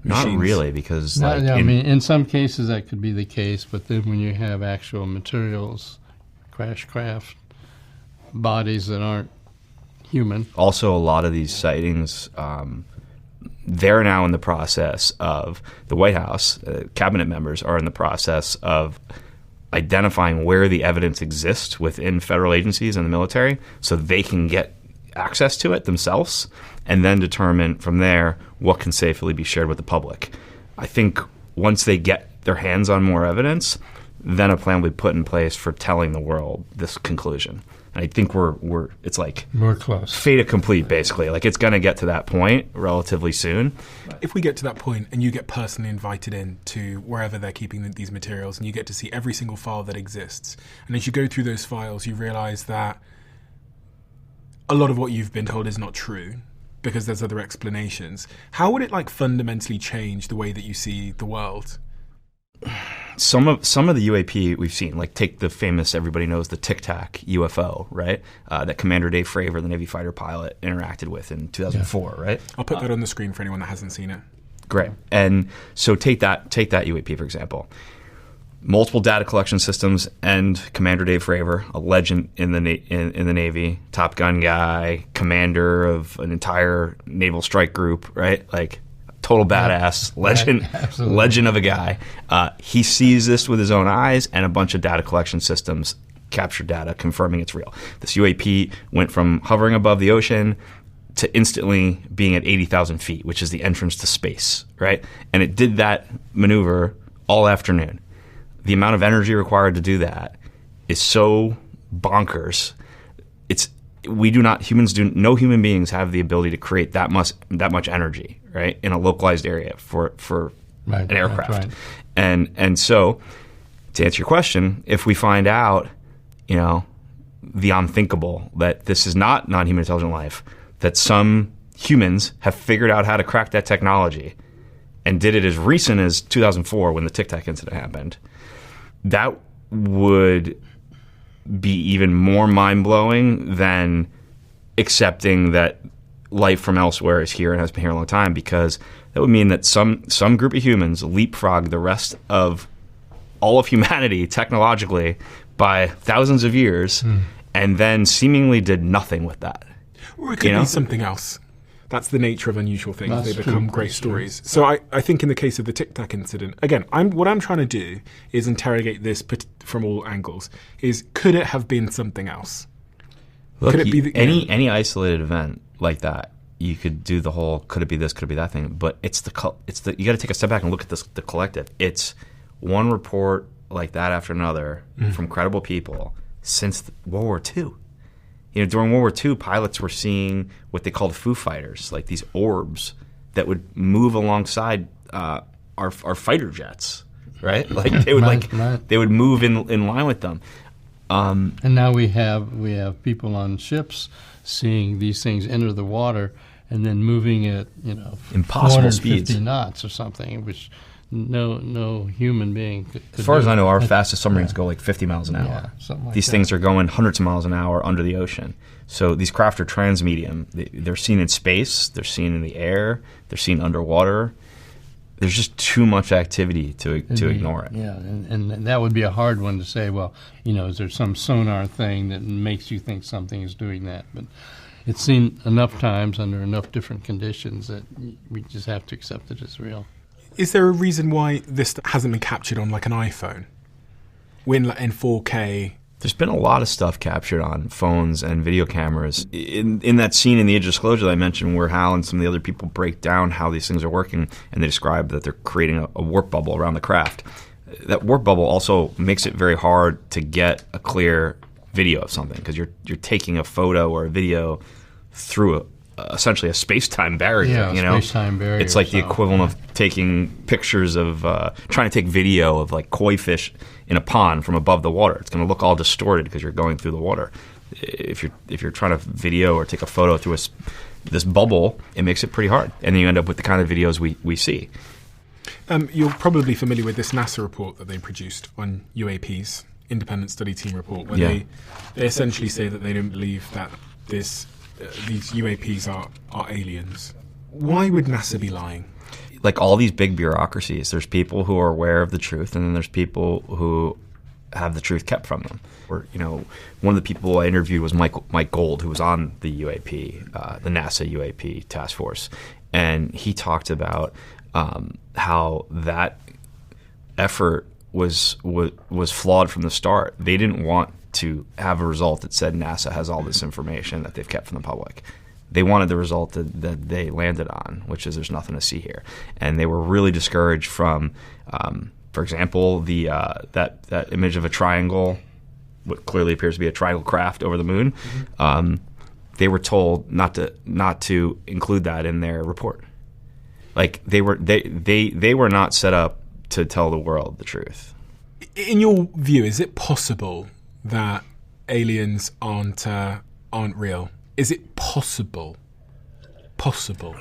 Not really, because in some cases that could be the case, but then when you have actual materials, crash craft, bodies that aren't human. Also, a lot of these sightings, they're now in the process of, the White House, cabinet members are in the process of identifying where the evidence exists within federal agencies and the military so they can get access to it themselves and then determine from there what can safely be shared with the public. I think once they get their hands on more evidence, then a plan will be put in place for telling the world this conclusion. And I think it's like we're close. Fait accompli, basically. Like, it's going to get to that point relatively soon. If we get to that point and you get personally invited in to wherever they're keeping these materials and you get to see every single file that exists, and as you go through those files, you realize that a lot of what you've been told is not true because there's other explanations. How would it fundamentally change the way that you see the world? Some of the UAP we've seen, like take the famous, everybody knows, the Tic Tac UFO, right? That Commander Dave Fravor, the Navy fighter pilot, interacted with in 2004, right? I'll put that on the screen for anyone that hasn't seen it. Great. And so take that UAP, for example. Multiple data collection systems, and Commander Dave Fravor, a legend in the Navy, Top Gun guy, commander of an entire naval strike group, right? Like, total badass, legend of a guy. He sees this with his own eyes, and a bunch of data collection systems capture data confirming it's real. This UAP went from hovering above the ocean to instantly being at 80,000 feet, which is the entrance to space, right? And it did that maneuver all afternoon. The amount of energy required to do that is so bonkers. No human beings have the ability to create that much energy, right, in a localized area for an aircraft. Right. And so, to answer your question, if we find out, the unthinkable, that this is not non-human intelligent life, that some humans have figured out how to crack that technology and did it as recent as 2004 when the Tic Tac incident happened, that would be even more mind-blowing than accepting that life from elsewhere is here and has been here a long time, because that would mean that some group of humans leapfrogged the rest of all of humanity technologically by thousands of years and then seemingly did nothing with that. Or it could be something else. That's the nature of unusual things. They become great stories. So I think in the case of the Tic Tac incident, again, what I'm trying to do is interrogate this from all angles. Could it have been something else? Look, could it be any isolated event like that, you could do the whole could it be this, could it be that thing, but it's the you got to take a step back and look at the collective. It's one report like that after another from credible people since World War II. During World War II, pilots were seeing what they called Foo Fighters, like these orbs that would move alongside our fighter jets, right? Like they would they would move in line with them. And now we have people on ships seeing these things enter the water and then moving at impossible 450 speeds, knots or something, which no human being could As far as do I know, it. our fastest submarines go like 50 miles an hour. Yeah, something like These that. things are going hundreds of miles an hour under the ocean. So these craft are transmedium. They're seen in space, they're seen in the air, they're seen underwater. There's just too much activity to ignore it. Yeah, and that would be a hard one to say, well, is there some sonar thing that makes you think something is doing that? But it's seen enough times under enough different conditions that we just have to accept it as real. Is there a reason why this hasn't been captured on like an iPhone? In 4K? There's been a lot of stuff captured on phones and video cameras. In that scene in The Age of Disclosure that I mentioned where Hal and some of the other people break down how these things are working, and they describe that they're creating a warp bubble around the craft. That warp bubble also makes it very hard to get a clear video of something because you're taking a photo or a video through essentially a space-time barrier. Yeah, space-time barrier. It's like the equivalent of taking pictures of trying to take video of like koi fish in a pond from above the water. It's going to look all distorted because you're going through the water. If you're trying to video or take a photo through this bubble, it makes it pretty hard, and then you end up with the kind of videos we see. You're probably familiar with this NASA report that they produced on UAPs, Independent Study Team report, where they essentially say that they don't believe that these UAPs are aliens. Why would NASA be lying? Like all these big bureaucracies, there's people who are aware of the truth, and then there's people who have the truth kept from them. Or, one of the people I interviewed was Mike Gold, who was on the UAP, the NASA UAP task force, and he talked about how that effort was flawed from the start. They didn't want to have a result that said NASA has all this information that they've kept from the public. They wanted the result that they landed on, which is there's nothing to see here. And they were really discouraged from, for example, the that image of a triangle, what clearly appears to be a triangle craft over the moon. Mm-hmm. They were told not to include that in their report. Like they were not set up to tell the world the truth. In your view, is it possible that aliens aren't real? Is it possible? I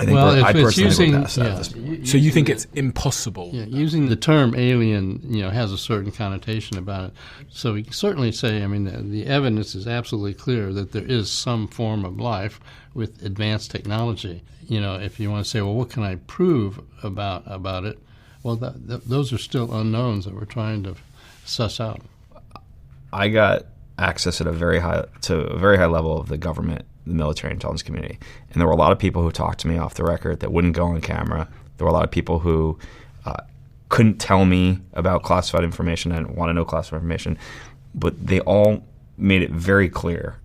think I personally would pass that at this point. So you think it's impossible? Yeah, using the term alien, has a certain connotation about it. So we can certainly say, the evidence is absolutely clear that there is some form of life with advanced technology. If you want to say, well, what can I prove about it? Well, those are still unknowns that we're trying to suss out. I got access at a very high level of the government, the military intelligence community, and there were a lot of people who talked to me off the record that wouldn't go on camera. There were a lot of people who couldn't tell me about classified information and want to know classified information, but they all made it very clear,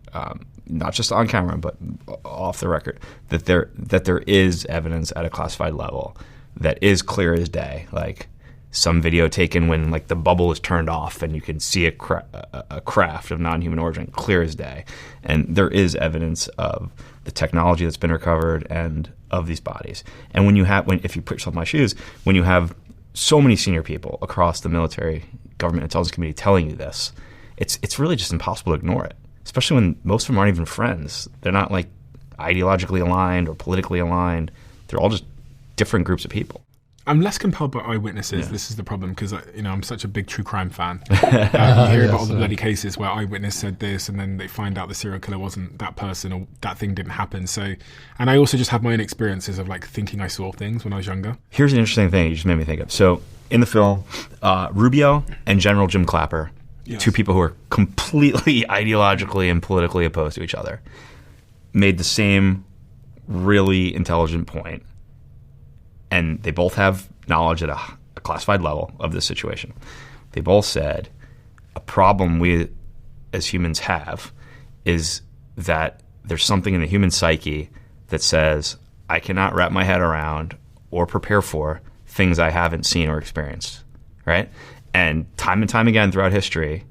not just on camera but off the record, that there is evidence at a classified level that is clear as day. Like some video taken when like the bubble is turned off and you can see a craft of non-human origin, clear as day. And there is evidence of the technology that's been recovered and of these bodies. And if you put yourself in my shoes, when you have so many senior people across the military, government intelligence community telling you this, it's really just impossible to ignore it. Especially when most of them aren't even friends. They're not like ideologically aligned or politically aligned. They're all just different groups of people. I'm less compelled by eyewitnesses. Yeah. This is the problem because I'm such a big true crime fan. You hear about all the bloody cases where eyewitness said this, and then they find out the serial killer wasn't that person or that thing didn't happen. So, and I also just have my own experiences of like thinking I saw things when I was younger. Here's an interesting thing you just made me think of. So in the film, Rubio and General Jim Clapper, yes, two people who are completely ideologically and politically opposed to each other, made the same really intelligent point. And they both have knowledge at a classified level of this situation. They both said a problem we as humans have is that there's something in the human psyche that says I cannot wrap my head around or prepare for things I haven't seen or experienced, right? And time again throughout history,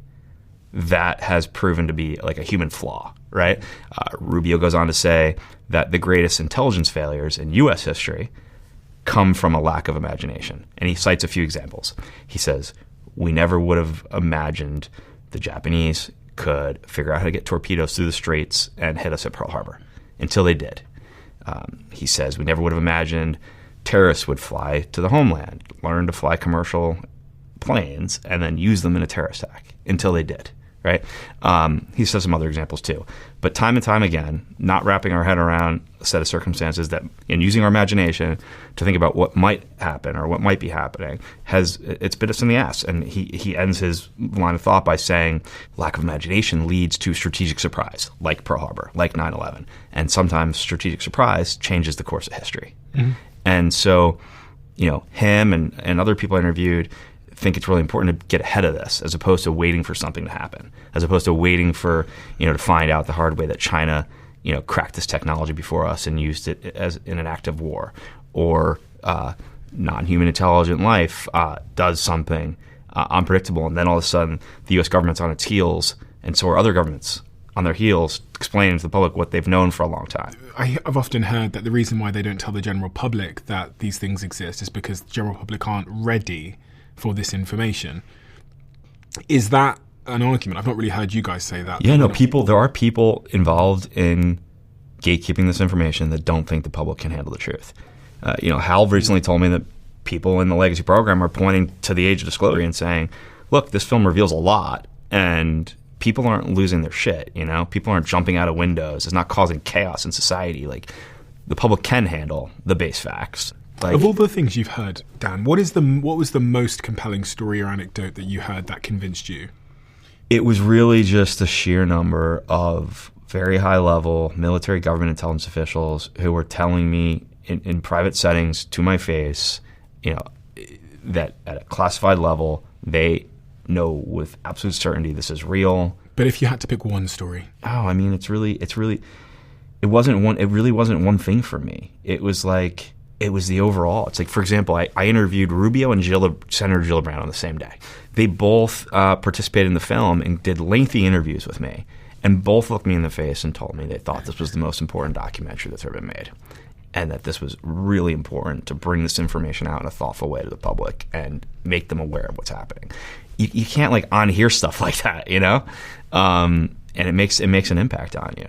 that has proven to be like a human flaw, right? Rubio goes on to say that the greatest intelligence failures in U.S. history come from a lack of imagination. And he cites a few examples. He says, we never would have imagined the Japanese could figure out how to get torpedoes through the straits and hit us at Pearl Harbor until they did. He says, we never would have imagined terrorists would fly to the homeland, learn to fly commercial planes, and then use them in a terrorist attack until they did, right? He says some other examples too. But time and time again, not wrapping our head around a set of circumstances that, and using our imagination to think about what might happen or what might be happening, it's bit us in the ass. And he ends his line of thought by saying, lack of imagination leads to strategic surprise, like Pearl Harbor, like 9/11. And sometimes strategic surprise changes the course of history. Mm-hmm. And so, him and other people I interviewed think it's really important to get ahead of this, as opposed to waiting for something to happen, as opposed to waiting for, to find out the hard way that China, cracked this technology before us and used it as in an act of war, or non-human intelligent life does something unpredictable, and then all of a sudden the U.S. government's on its heels, and so are other governments on their heels, explaining to the public what they've known for a long time. I've often heard that the reason why they don't tell the general public that these things exist is because the general public aren't ready for this information. Is that an argument? I've not really heard you guys say that. Yeah, no, there are people involved in gatekeeping this information that don't think the public can handle the truth. Hal recently told me that people in the legacy program are pointing to the age of disclosure and saying, look, this film reveals a lot, and people aren't losing their shit, People aren't jumping out of windows. It's not causing chaos in society. Like, the public can handle the base facts. Of all the things you've heard, Dan, what was the most compelling story or anecdote that you heard that convinced you? It was really just the sheer number of very high-level military government intelligence officials who were telling me in private settings to my face, that at a classified level, they know with absolute certainty this is real. But if you had to pick one story? Oh, I mean, it really wasn't one thing for me. It was the overall. It's like, for example, I interviewed Rubio and Senator Gillibrand on the same day. They both participated in the film and did lengthy interviews with me, and both looked me in the face and told me they thought this was the most important documentary that's ever been made, and that this was really important to bring this information out in a thoughtful way to the public and make them aware of what's happening. You can't unhear stuff like that, and it makes an impact on you.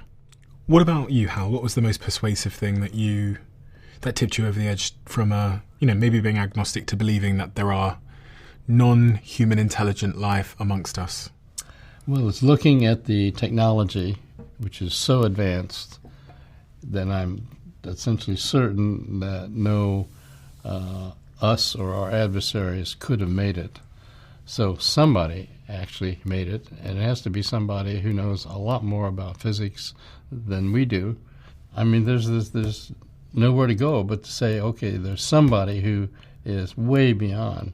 What about you, Hal? What was the most persuasive thing that tipped you over the edge from maybe being agnostic to believing that there are non-human intelligent life amongst us? Well, it's looking at the technology, which is so advanced that I'm essentially certain that no us or our adversaries could have made it. So somebody actually made it, and it has to be somebody who knows a lot more about physics than we do. I mean, there's nowhere to go but to say, okay, there's somebody who is way beyond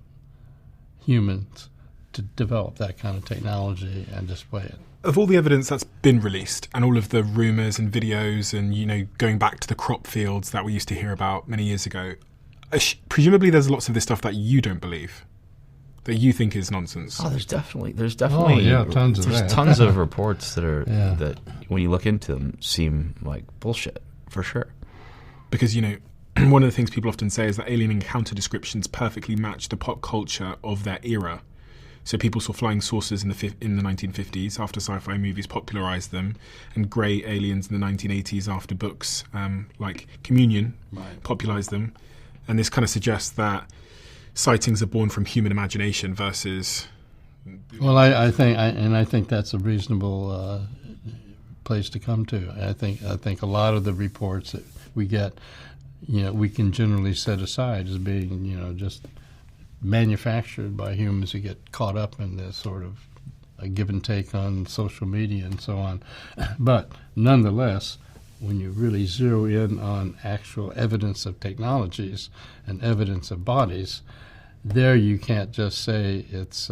humans to develop that kind of technology and display it. Of all the evidence that's been released and all of the rumours and videos and, going back to the crop fields that we used to hear about many years ago, presumably there's lots of this stuff that you don't believe, that you think is nonsense. Oh, there's definitely tons of that. Tons of reports that are that when you look into them seem like bullshit, for sure. Because, one of the things people often say is that alien encounter descriptions perfectly match the pop culture of their era. So people saw flying saucers in the 1950s after sci-fi movies popularized them, and grey aliens in the 1980s after books like Communion popularized them. And this kind of suggests that sightings are born from human imagination versus... Well, I think that's a reasonable place to come to. I think a lot of the reports that we get, we can generally set aside as being, just manufactured by humans who get caught up in this sort of a give and take on social media and so on. But nonetheless, when you really zero in on actual evidence of technologies and evidence of bodies, there you can't just say it's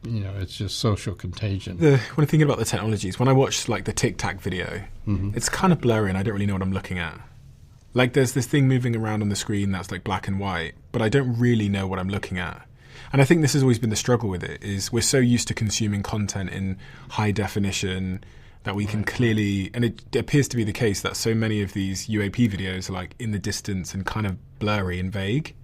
it's just social contagion. When I'm thinking about the technologies, when I watch the Tic Tac video, it's kind of blurry and I don't really know what I'm looking at. There's this thing moving around on the screen that's black and white, but I don't really know what I'm looking at. And I think this has always been the struggle with it, is we're so used to consuming content in high definition that we can clearly, and it appears to be the case that so many of these UAP videos are in the distance and kind of blurry and vague.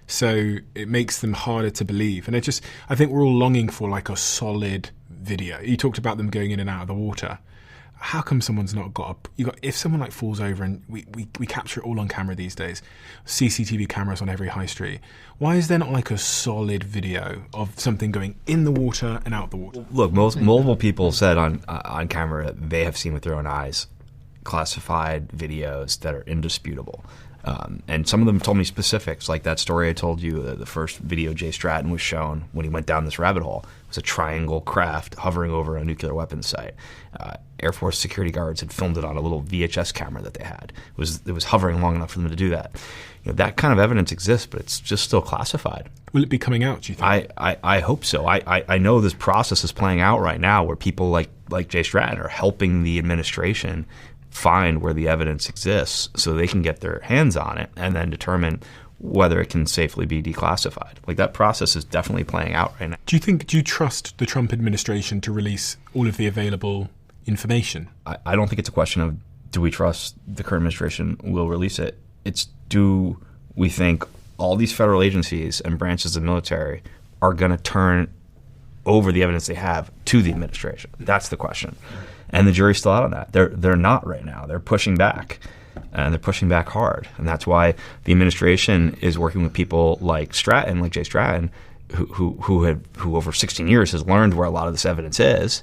So it makes them harder to believe. And I think we're all longing for a solid video. You talked about them going in and out of the water. how come someone's not got if someone like falls over, and we capture it all on camera these days, CCTV cameras on every high street, why is there not like a solid video of something going in the water and out the water? Look, multiple people said on camera they have seen with their own eyes classified videos that are indisputable. And some of them told me specifics, like that story I told you, the first video Jay Stratton was shown when he went down this rabbit hole. It was a triangle craft hovering over a nuclear weapons site. Air Force security guards had filmed it on a little VHS camera that they had. It was hovering long enough for them to do that. That kind of evidence exists, but it's just still classified. Will it be coming out, do you think? I hope so. I know this process is playing out right now where people like Jay Stratton are helping the administration find where the evidence exists so they can get their hands on it and then determine whether it can safely be declassified. Like, that process is definitely playing out right now. Do you trust the Trump administration to release all of the available information? I don't think it's a question of do we trust the current administration will release it. It's do we think all these federal agencies and branches of the military are going to turn over the evidence they have to the administration? That's the question. And the jury's still out on that. They're not right now. They're pushing back, and they're pushing back hard. And that's why the administration is working with people like Jay Stratton, who over 16 years has learned where a lot of this evidence is.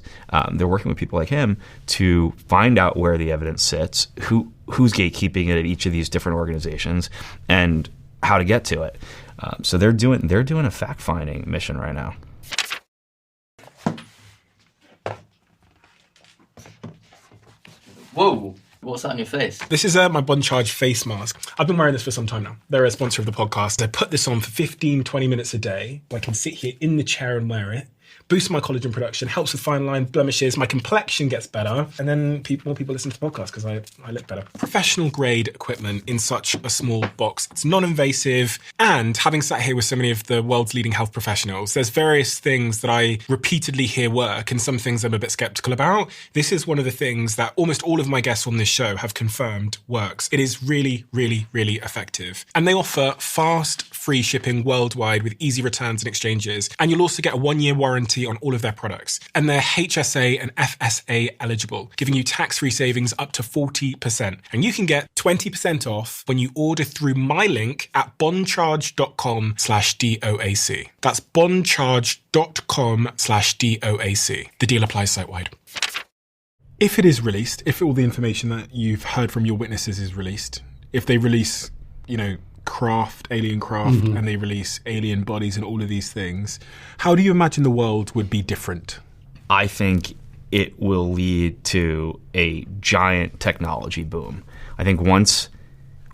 They're working with people like him to find out where the evidence sits, who's gatekeeping it at each of these different organizations, and how to get to it. So they're doing a fact-finding mission right now. Whoa, what's that on your face? This is my Bond Charge face mask. I've been wearing this for some time now. They're a sponsor of the podcast. I put this on for 15, 20 minutes a day. I can sit here in the chair and wear it. Boosts my collagen production, helps with fine line blemishes, my complexion gets better, and then more people listen to the podcast because I look better. Professional grade equipment in such a small box. It's non-invasive, and having sat here with so many of the world's leading health professionals, there's various things that I repeatedly hear work and some things I'm a bit skeptical about. This is one of the things that almost all of my guests on this show have confirmed works. It is really, really, really effective. And they offer fast, free shipping worldwide with easy returns and exchanges, and you'll also get a 1-year warranty on all of their products. And they're HSA and FSA eligible, giving you tax-free savings up to 40%. And you can get 20% off when you order through my link at bondcharge.com/DOAC. That's bondcharge.com/DOAC. The deal applies site-wide. If it is released, if all the information that you've heard from your witnesses is released, if they release, alien craft, and they release alien bodies and all of these things, how do you imagine the world would be different? I think it will lead to a giant technology boom. I think once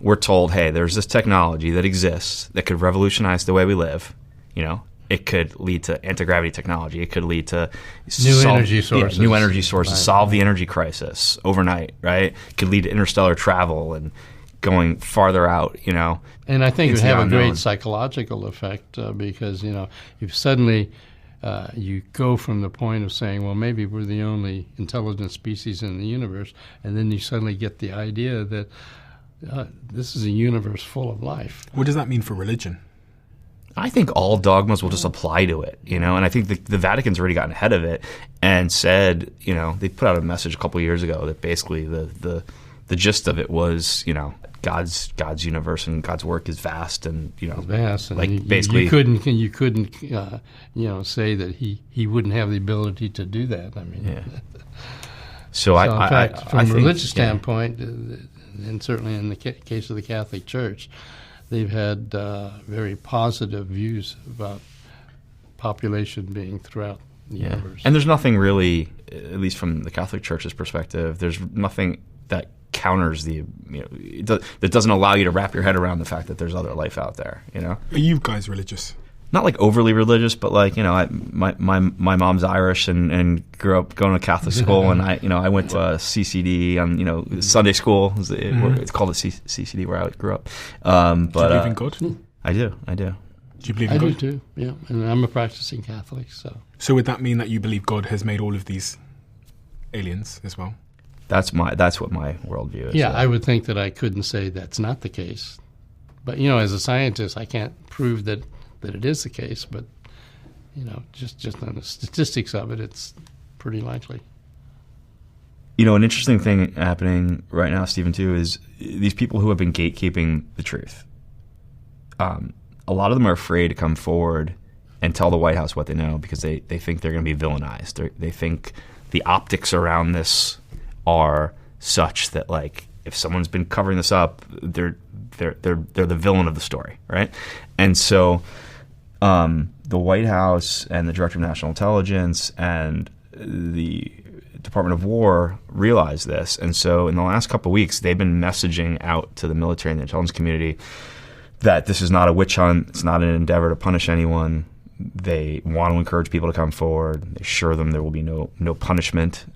we're told, hey, there's this technology that exists that could revolutionize the way we live, it could lead to anti-gravity technology. It could lead to new energy sources, right, solve the energy crisis overnight, right? It could lead to interstellar travel and going farther out, And I think it would have a great psychological effect because, if suddenly you go from the point of saying, well, maybe we're the only intelligent species in the universe, and then you suddenly get the idea that this is a universe full of life. What does that mean for religion? I think all dogmas will just apply to it, and I think the Vatican's already gotten ahead of it and said, they put out a message a couple of years ago that basically the gist of it was, God's universe and God's work is vast, and vast, and like basically you couldn't say that he wouldn't have the ability to do that. I mean, yeah. So in fact, from a religious standpoint, and certainly in the case of the Catholic Church, they've had very positive views about population being throughout the universe. And there's nothing really, at least from the Catholic Church's perspective, there's nothing that counters that doesn't allow you to wrap your head around the fact that there's other life out there. Are you guys religious? Not like overly religious, but like my mom's Irish and grew up going to Catholic school, and I went to CCD on Sunday school. It's called a CCD where I grew up. But do you believe in God? I do. Do you believe in God? I do too. Yeah, and I'm a practicing Catholic. So would that mean that you believe God has made all of these aliens as well? That's what my worldview is. Yeah, I would think that I couldn't say that's not the case, but as a scientist, I can't prove that it is the case. But just on the statistics of it, it's pretty likely. An interesting thing happening right now, Stephen, too, is these people who have been gatekeeping the truth. A lot of them are afraid to come forward and tell the White House what they know because they think they're going to be villainized. They think the optics around this are such that, like, if someone's been covering this up, they're the villain of the story, right? And so the White House and the Director of National Intelligence and the Department of War realize this, and so in the last couple of weeks, they've been messaging out to the military and the intelligence community that this is not a witch hunt. It's not an endeavor to punish anyone. They want to encourage people to come forward. They assure them there will be no punishment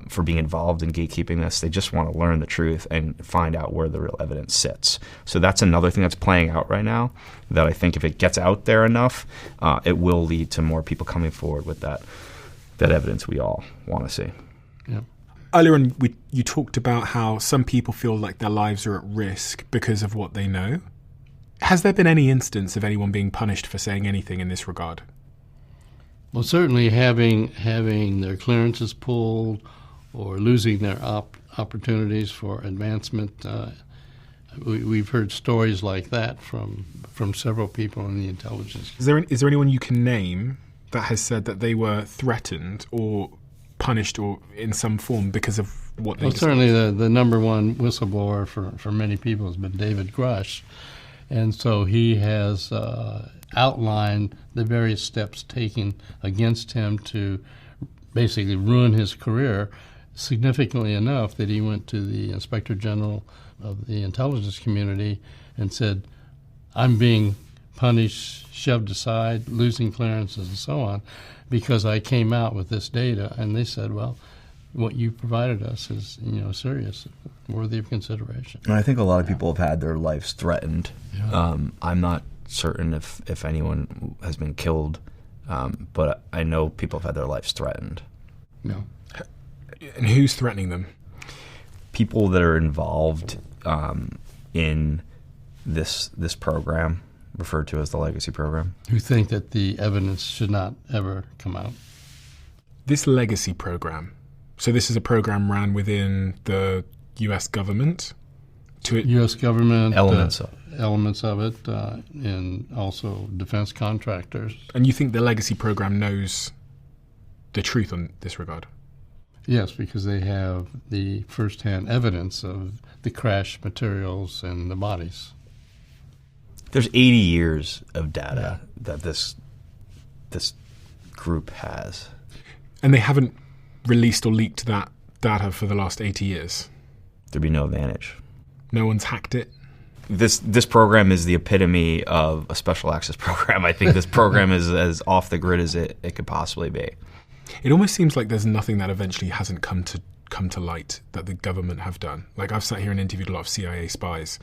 for being involved in gatekeeping this. They just want to learn the truth and find out where the real evidence sits. So that's another thing that's playing out right now that I think if it gets out there enough, it will lead to more people coming forward with that evidence we all want to see. Yeah. Earlier on, you talked about how some people feel like their lives are at risk because of what they know. Has there been any instance of anyone being punished for saying anything in this regard? Well, certainly having their clearances pulled or losing their opportunities for advancement. We've heard stories like that from several people in the intelligence. Is there anyone you can name that has said that they were threatened or punished or in some form because of what they Well, discovered? certainly the number one whistleblower for many people has been David Grush. And so he has outlined the various steps taken against him to basically ruin his career, significantly enough that he went to the Inspector General of the intelligence community and said, I'm being punished, shoved aside, losing clearances and so on, because I came out with this data. And they said, well, what you provided us is, serious, worthy of consideration. And I think a lot of people have had their lives threatened. Yeah. I'm not certain if anyone has been killed, but I know people have had their lives threatened. No. And who's threatening them? People that are involved in this program, referred to as the Legacy Program. Who think that the evidence should not ever come out. This Legacy Program, so this is a program ran within the U.S. government? U.S. government, elements of it, and also defense contractors. And you think the Legacy Program knows the truth on this regard? Yes, because they have the first-hand evidence of the crash materials and the bodies. There's 80 years of data that this group has. And they haven't released or leaked that data for the last 80 years? There'd be no advantage. No one's hacked it? This program is the epitome of a special access program. I think this program is as off the grid as it could possibly be. It almost seems like there's nothing that eventually hasn't come to light that the government have done. Like, I've sat here and interviewed a lot of CIA spies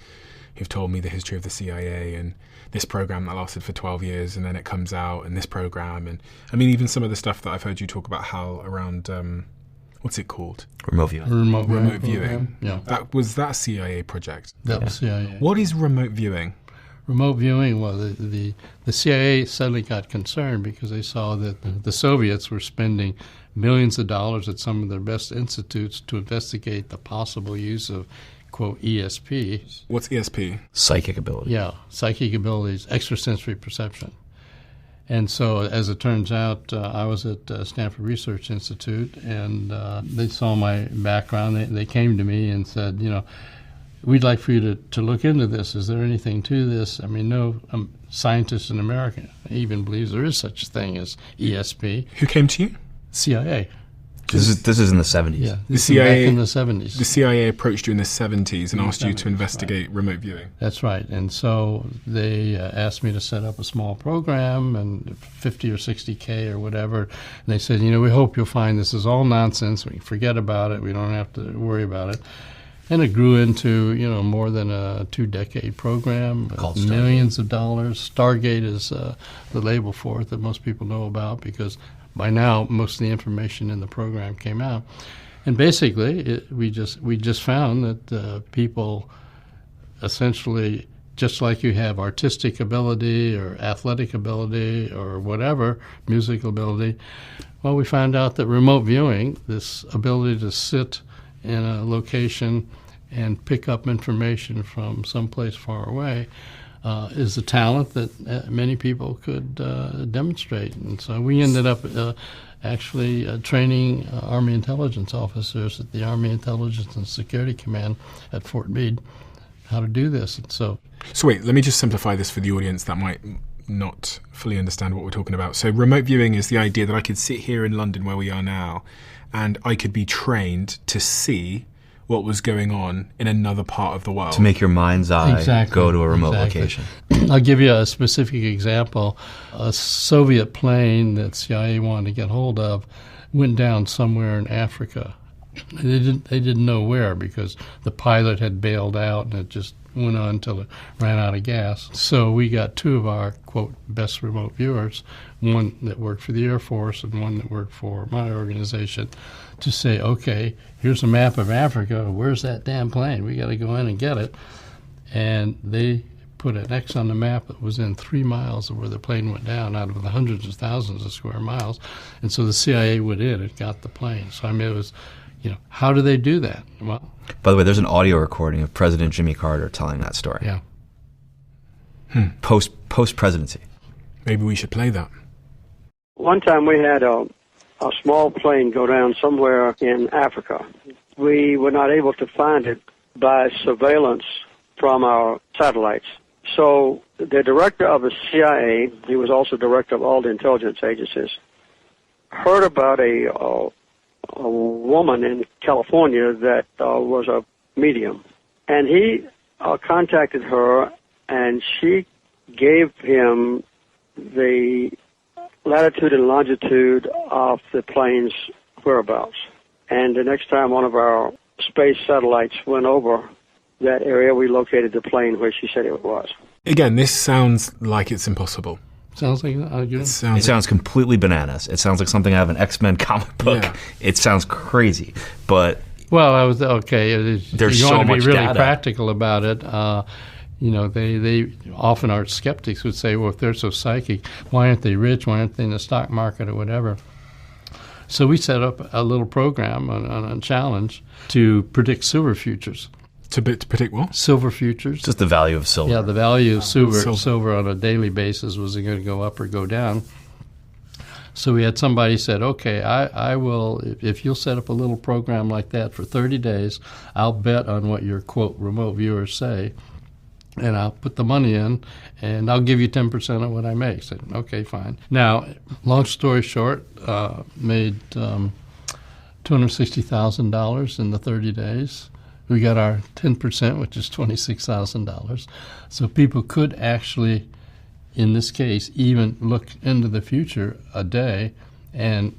who've told me the history of the CIA and this program that lasted for 12 years and then it comes out, and this program. And I mean, even some of the stuff that I've heard you talk about, Hal, around, what's it called? Remote viewing. Remote viewing. Yeah. Was that a CIA project? That was CIA. What is remote viewing? Remote viewing, well, the CIA suddenly got concerned because they saw that the Soviets were spending millions of dollars at some of their best institutes to investigate the possible use of, quote, ESP. What's ESP? Psychic ability. Yeah, psychic abilities, extrasensory perception. And so, as it turns out, I was at Stanford Research Institute, and they saw my background. They came to me and said, we'd like for you to look into this. Is there anything to this? I mean, no scientist in America even believes there is such a thing as ESP. Who came to you? CIA. This is in the 70s. Yeah, The CIA back in the 70s. The CIA approached you in the 70s and asked you to 70s, investigate remote viewing. That's right. And so they asked me to set up a small program, and 50 or 60K or whatever. And they said, we hope you'll find this is all nonsense. We can forget about it. We don't have to worry about it. And it grew into, more than a 2-decade program, millions of dollars. Stargate is the label for it that most people know about, because by now most of the information in the program came out. And basically, we just found that people essentially, just like you have artistic ability or athletic ability or whatever, musical ability, well, we found out that remote viewing, this ability to sit in a location and pick up information from someplace far away is a talent that many people could demonstrate. And so we ended up actually training Army intelligence officers at the Army Intelligence and Security Command at Fort Meade how to do this. And so wait, let me just simplify this for the audience that might not fully understand what we're talking about. So remote viewing is the idea that I could sit here in London where we are now and I could be trained to see what was going on in another part of the world. To make your mind's eye go to a remote location. I'll give you a specific example. A Soviet plane that CIA wanted to get hold of went down somewhere in Africa. They didn't know where because the pilot had bailed out and it just went on until it ran out of gas. So we got two of our, quote, best remote viewers, one that worked for the Air Force and one that worked for my organization, to say, okay, here's a map of Africa. Where's that damn plane? We got to go in and get it. And they put an X on the map that was in 3 miles of where the plane went down out of the hundreds of thousands of square miles. And so the CIA went in and got the plane. So, I mean, it was, how do they do that? Well, by the way, there's an audio recording of President Jimmy Carter telling that story. Yeah. Post-presidency. Maybe we should play that. One time we had a small plane go down somewhere in Africa. We were not able to find it by surveillance from our satellites. So the director of the CIA, he was also director of all the intelligence agencies, heard about a woman in California that was a medium. And he contacted her, and she gave him the latitude and longitude of the plane's whereabouts. And the next time one of our space satellites went over that area, we located the plane where she said it was. Again, this sounds like it's impossible. Sounds like it sounds completely bananas. It sounds like something out of an X-Men comic book. Yeah. It sounds crazy, but well, I was okay. There's you so want to much be really data. Practical about it. They often our skeptics would say, well, if they're so psychic, why aren't they rich? Why aren't they in the stock market or whatever? So we set up a little program on a challenge to predict silver futures. To predict what? Silver futures. Just the value of silver. Yeah, the value of silver on a daily basis. Was it going to go up or go down? So we had somebody said, okay, I will, if you'll set up a little program like that for 30 days, I'll bet on what your, quote, remote viewers say, and I'll put the money in, and I'll give you 10% of what I make. I said, okay, fine. Now, long story short, made $260,000 in the 30 days. We got our 10%, which is $26,000. So people could actually, in this case, even look into the future a day and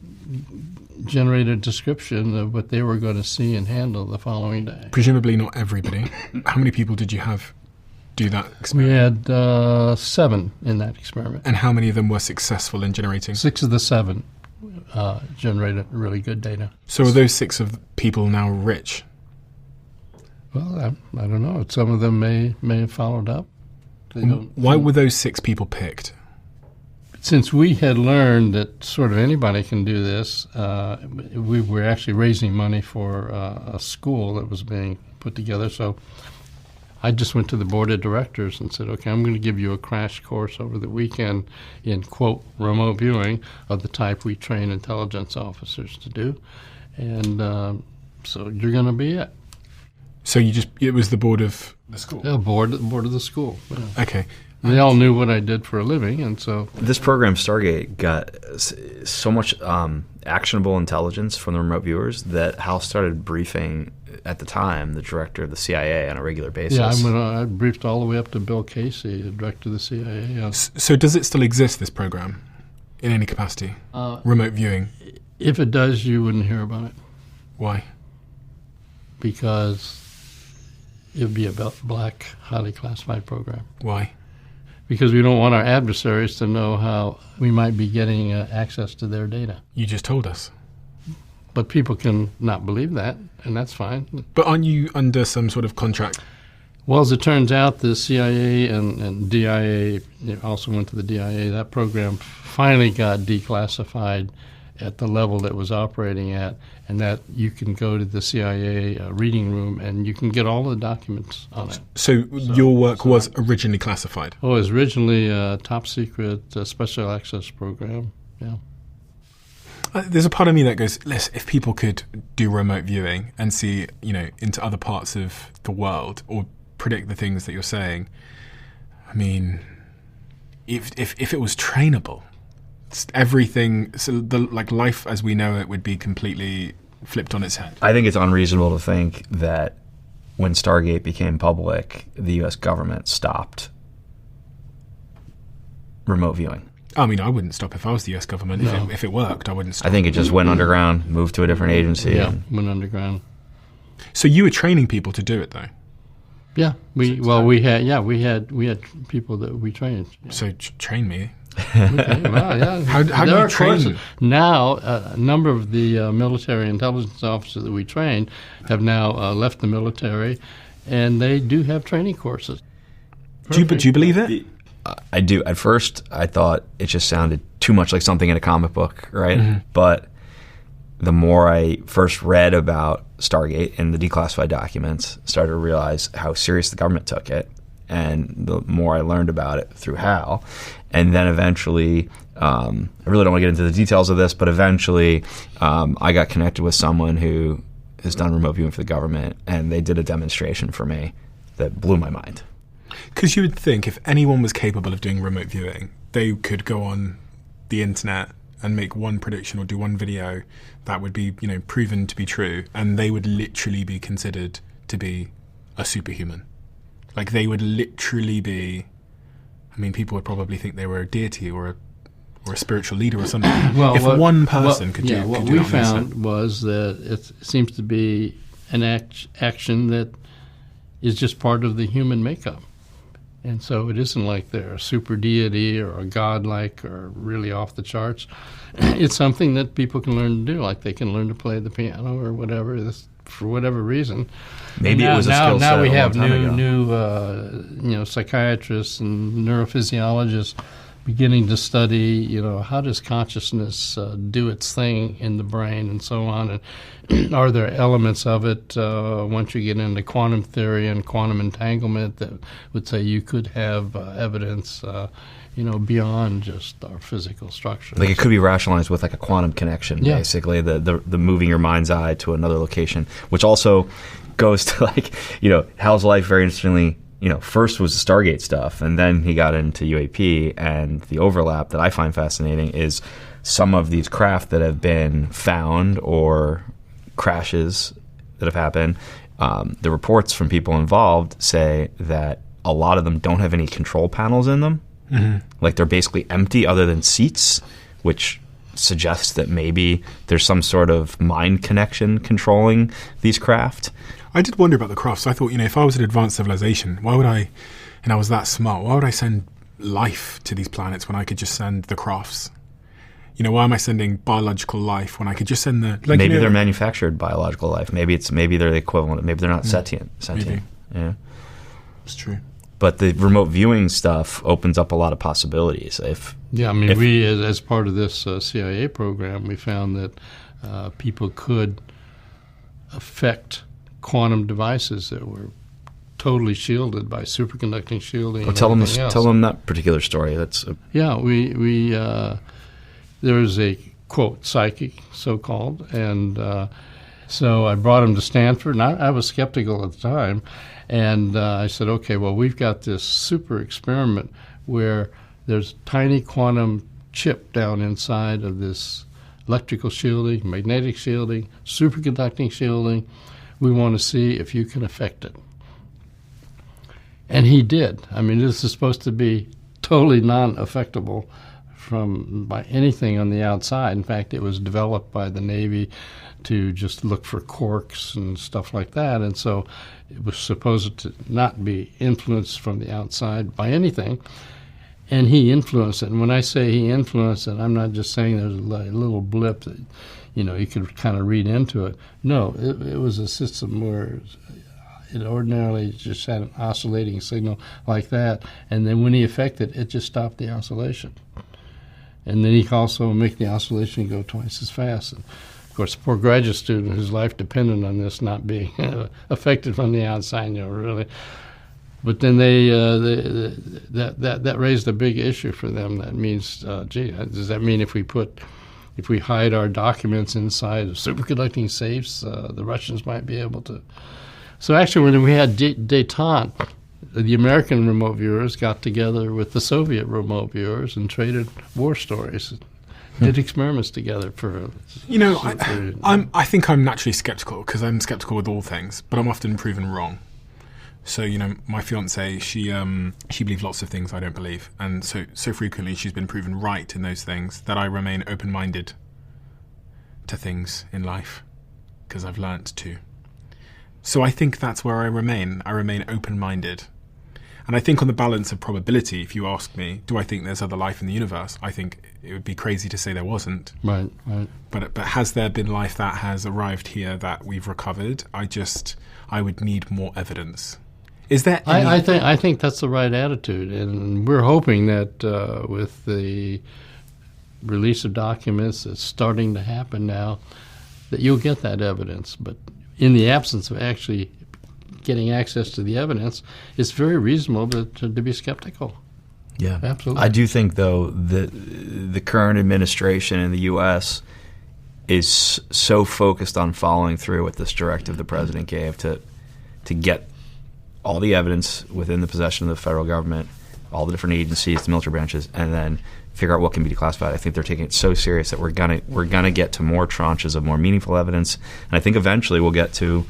generate a description of what they were going to see and handle the following day. Presumably not everybody. How many people did you have do that experiment? We had 7 in that experiment. And how many of them were successful in generating? 6 of the 7 generated really good data. So are those 6 of people now rich? Well, I don't know. Some of them may have followed up. Why were those 6 people picked? Since we had learned that sort of anybody can do this, we were actually raising money for a school that was being put together. So I just went to the board of directors and said, okay, I'm going to give you a crash course over the weekend in, quote, remote viewing of the type we train intelligence officers to do. And so you're going to be it. So it was the board of the school? Yeah, board of the school. Yeah. Okay. They all knew what I did for a living, and so... This program, Stargate, got so much actionable intelligence from the remote viewers that Hal started briefing, at the time, the director of the CIA on a regular basis. Yeah, I briefed all the way up to Bill Casey, the director of the CIA. Yeah. So does it still exist, this program, in any capacity? Remote viewing? If it does, you wouldn't hear about it. Why? Because it would be a black, highly classified program. Why? Because we don't want our adversaries to know how we might be getting access to their data. You just told us. But people can not believe that, and that's fine. But aren't you under some sort of contract? Well, as it turns out, the CIA and DIA, also went to the DIA, that program finally got declassified at the level that was operating at, and that you can go to the CIA reading room and you can get all the documents on it. So your work was originally classified? Oh, it was originally a top secret special access program, yeah. There's a part of me that goes, listen, if people could do remote viewing and see, into other parts of the world or predict the things that you're saying, I mean, if it was trainable, everything, so life as we know it would be completely flipped on its head. I think it's unreasonable to think that when Stargate became public, the U.S. government stopped remote viewing. I mean, I wouldn't stop if I was the U.S. government. No. If it worked, I wouldn't stop. I think it just went underground, moved to a different agency. Yeah, went underground. So you were training people to do it, though? Yeah, we had people that we trained. Yeah. So train me. Okay, well, yeah. How do you train? Now, a number of the military intelligence officers that we trained have now left the military, and they do have training courses. Do you believe it? I do. At first, I thought it just sounded too much like something in a comic book, right? Mm-hmm. But the more I first read about Stargate and the declassified documents, started to realize how serious the government took it, and the more I learned about it through Hal, and then eventually, I really don't want to get into the details of this, but eventually I got connected with someone who has done remote viewing for the government, and they did a demonstration for me that blew my mind. Because you would think if anyone was capable of doing remote viewing, they could go on the internet and make one prediction or do one video that would be, proven to be true, and they would literally be considered to be a superhuman. Like, they would literally be, people would probably think they were a deity or a spiritual leader or something. Well, if one person could do it. What we found was that it seems to be an action that is just part of the human makeup. And so it isn't like they're a super deity or a godlike or really off the charts. It's something that people can learn to do, like they can learn to play the piano or whatever, for whatever reason. Maybe it was a skill set. Now we have new psychiatrists and neurophysiologists beginning to study, how does consciousness do its thing in the brain and so on, and are there elements of it once you get into quantum theory and quantum entanglement that would say you could have evidence, beyond just our physical structure. Like it could be rationalized with like a quantum connection, basically, the moving your mind's eye to another location, which also goes to Hal's life very interestingly. First was the Stargate stuff, and then he got into UAP, and the overlap that I find fascinating is some of these craft that have been found or crashes that have happened. The reports from people involved say that a lot of them don't have any control panels in them. Mm-hmm. Like they're basically empty other than seats, which suggests that maybe there's some sort of mind connection controlling these craft. I did wonder about the crafts. So I thought, if I was an advanced civilization, why would I, and I was that smart, why would I send life to these planets when I could just send the crafts? Why am I sending biological life when I could just send the... maybe they're manufactured biological life. Maybe they're the equivalent. Maybe they're not sentient. Maybe. Yeah. It's true. But the remote viewing stuff opens up a lot of possibilities. We, as part of this CIA program, we found that people could affect quantum devices that were totally shielded by superconducting shielding. Well, tell them that particular story. We there was a quote psychic, so-called, and so I brought him to Stanford, and I was skeptical at the time, and I said, okay, well, we've got this super experiment where there's a tiny quantum chip down inside of this electrical shielding, magnetic shielding, superconducting shielding. We want to see if you can affect it. And he did. This is supposed to be totally non-affectable by anything on the outside. In fact, it was developed by the Navy to just look for corks and stuff like that. And so it was supposed to not be influenced from the outside by anything. And he influenced it. And when I say he influenced it, I'm not just saying there's a little blip that you could kind of read into it. No, it was a system where it ordinarily just had an oscillating signal like that, and then when he affected it, just stopped the oscillation. And then he can also make the oscillation go twice as fast. And of course, the poor graduate student whose life depended on this not being affected from the outside, really. But then that raised a big issue for them. That means, does that mean if we hide our documents inside of superconducting safes, the Russians might be able to? So actually, when we had détente, the American remote viewers got together with the Soviet remote viewers and traded war stories. Did experiments together for. I think I'm naturally skeptical because I'm skeptical with all things, but I'm often proven wrong. So my fiance, she believes lots of things I don't believe, and so frequently she's been proven right in those things that I remain open-minded to things in life because I've learnt to. So I think that's where I remain. I remain open-minded. And I think on the balance of probability, if you ask me, do I think there's other life in the universe? I think it would be crazy to say there wasn't. Right. But has there been life that has arrived here that we've recovered? I would need more evidence. Is there any... I think that's the right attitude. And we're hoping that with the release of documents that's starting to happen now, that you'll get that evidence. But in the absence of actually getting access to the evidence, it's very reasonable to be skeptical. Yeah, absolutely. I do think, though, that the current administration in the U.S. is so focused on following through with this directive the president gave to get all the evidence within the possession of the federal government, all the different agencies, the military branches, and then figure out what can be declassified. I think they're taking it so serious that we're gonna get to more tranches of more meaningful evidence, and I think eventually we'll get to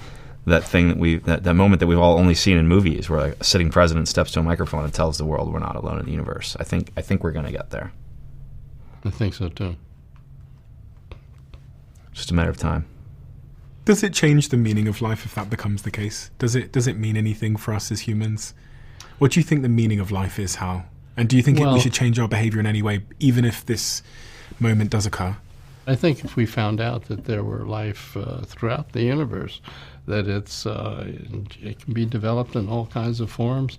that thing that moment that we've all only seen in movies, where a sitting president steps to a microphone and tells the world we're not alone in the universe. I think we're going to get there. I think so too. Just a matter of time. Does it change the meaning of life if that becomes the case? Does it mean anything for us as humans? What do you think the meaning of life is, Hal? And do you think we should change our behavior in any way, even if this moment does occur? I think if we found out that there were life throughout the universe, that it can be developed in all kinds of forms,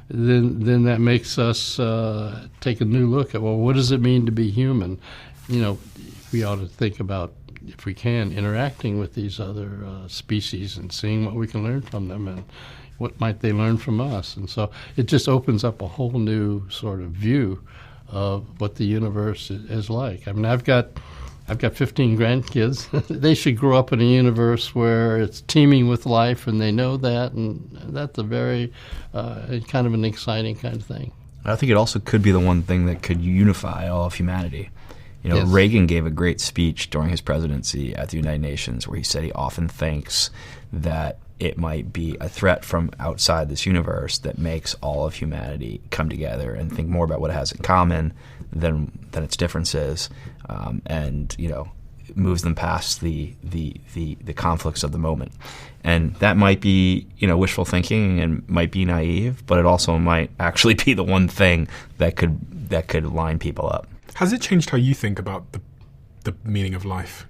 then that makes us take a new look at, well, what does it mean to be human? We ought to think about, if we can, interacting with these other species and seeing what we can learn from them and what might they learn from us. And so it just opens up a whole new sort of view of what the universe is like. I mean, I've got 15 grandkids. They should grow up in a universe where it's teeming with life, and they know that, and that's a very kind of an exciting kind of thing. I think it also could be the one thing that could unify all of humanity. Yes. Reagan gave a great speech during his presidency at the United Nations where he said he often thinks that it might be a threat from outside this universe that makes all of humanity come together and think more about what it has in common than its differences, and moves them past the conflicts of the moment. And that might be wishful thinking and might be naive, but it also might actually be the one thing that could line people up. Has it changed how you think about the meaning of life?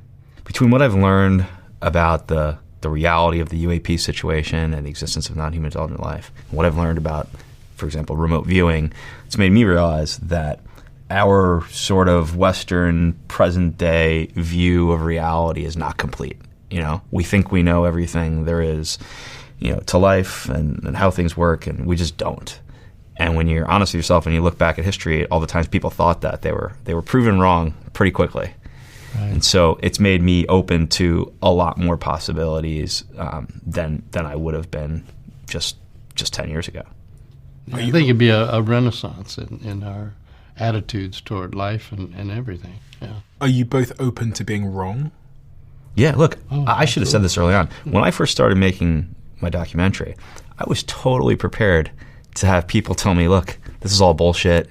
Between what I've learned about the reality of the UAP situation and the existence of non-human intelligent life, and what I've learned about, for example, remote viewing, it's made me realize that our sort of Western present-day view of reality is not complete. We think we know everything there is, to life and how things work, and we just don't. And when you're honest with yourself and you look back at history, all the times people thought that, they were proven wrong pretty quickly. Right. And so it's made me open to a lot more possibilities than I would have been just 10 years ago. I think it'd be a renaissance in our attitudes toward life and everything. Yeah. Are you both open to being wrong? Yeah, look, I should have said this early on. When I first started making my documentary, I was totally prepared to have people tell me, look, this is all bullshit.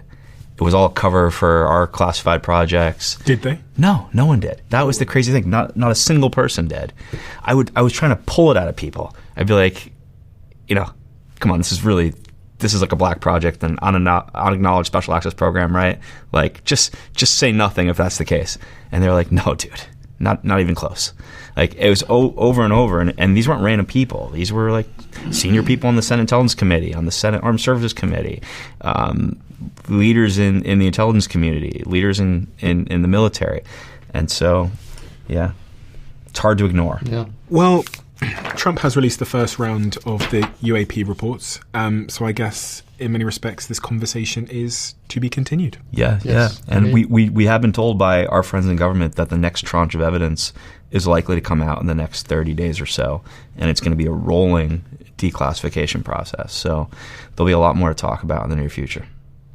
It was all cover for our classified projects. Did they? No one did. That was the crazy thing. Not a single person did. I was trying to pull it out of people. I'd be like, come on, this is like a black project and unacknowledged special access program, right? Like, just say nothing if that's the case. And they're like, no, dude, not even close. Like, it was over and over, and these weren't random people. These were like senior people on the Senate Intelligence Committee, on the Senate Armed Services Committee, leaders in the intelligence community, leaders in the military. And so, yeah, it's hard to ignore. Yeah. Well, Trump has released the first round of the UAP reports. So I guess in many respects, this conversation is to be continued. Yeah, Yes. yeah. And we have been told by our friends in government that the next tranche of evidence is likely to come out in the next 30 days or so. And it's going to be a rolling declassification process. So there'll be a lot more to talk about in the near future.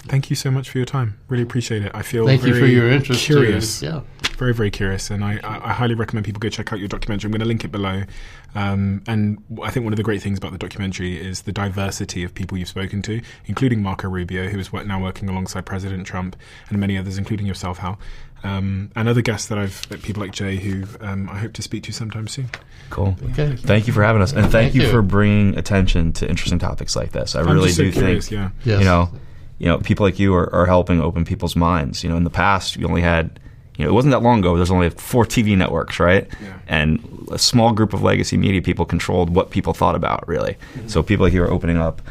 Thank you so much for your time. Really appreciate it. I feel Thank you for your interest. curious. Yeah. Very, very curious. And I highly recommend people go check out your documentary. I'm going to link it below. And I think one of the great things about the documentary is the diversity of people you've spoken to, including Marco Rubio, who is now working alongside President Trump, and many others, including yourself, Hal. And other guests people like Jay, who I hope to speak to sometime soon. Cool. Okay. Thank you for having us. And thank you for bringing attention to interesting topics like this. I really do curious, think, Yes. you know, people like you are helping open people's minds. You know, in the past, you only had, it wasn't that long ago, there's only 4 TV networks, right? Yeah. And a small group of legacy media people controlled what people thought about, really. Mm-hmm. So people like you are opening up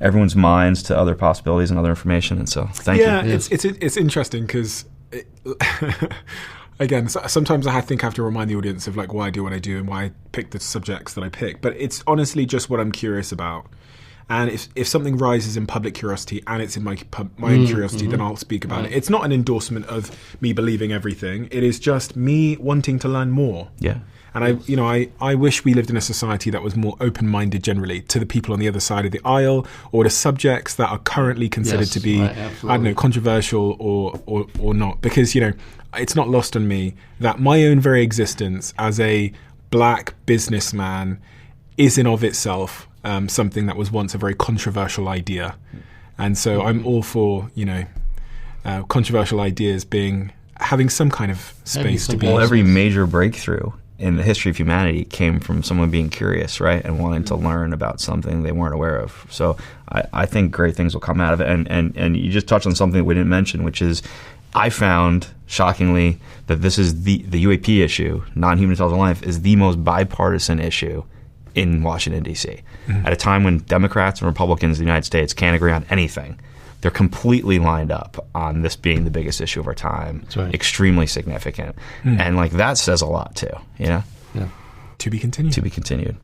everyone's minds to other possibilities and other information. And so thank you. Yeah, it's interesting because, again, sometimes I think I have to remind the audience of like why I do what I do and why I pick the subjects that I pick. But it's honestly just what I'm curious about. And if something rises in public curiosity and it's in my own curiosity, then I'll speak about it. It's not an endorsement of me believing everything. It is just me wanting to learn more. Yeah. And I wish we lived in a society that was more open-minded generally to the people on the other side of the aisle or to subjects that are currently considered to be, I don't know, controversial or not. Because, it's not lost on me that my own very existence as a black businessman is in of itself something that was once a very controversial idea. And so I'm all for, controversial ideas having some kind of space to be. Well, every major breakthrough in the history of humanity came from someone being curious, right, and wanting to learn about something they weren't aware of. So I think great things will come out of it. And you just touched on something that we didn't mention, which is I found, shockingly, that this is the UAP issue, non-human intelligent life, is the most bipartisan issue in Washington, D.C. Mm-hmm. At a time when Democrats and Republicans in the United States can't agree on anything, they're completely lined up on this being the biggest issue of our time. That's right. Extremely significant. And that says a lot too, Yeah. To be continued. To be continued.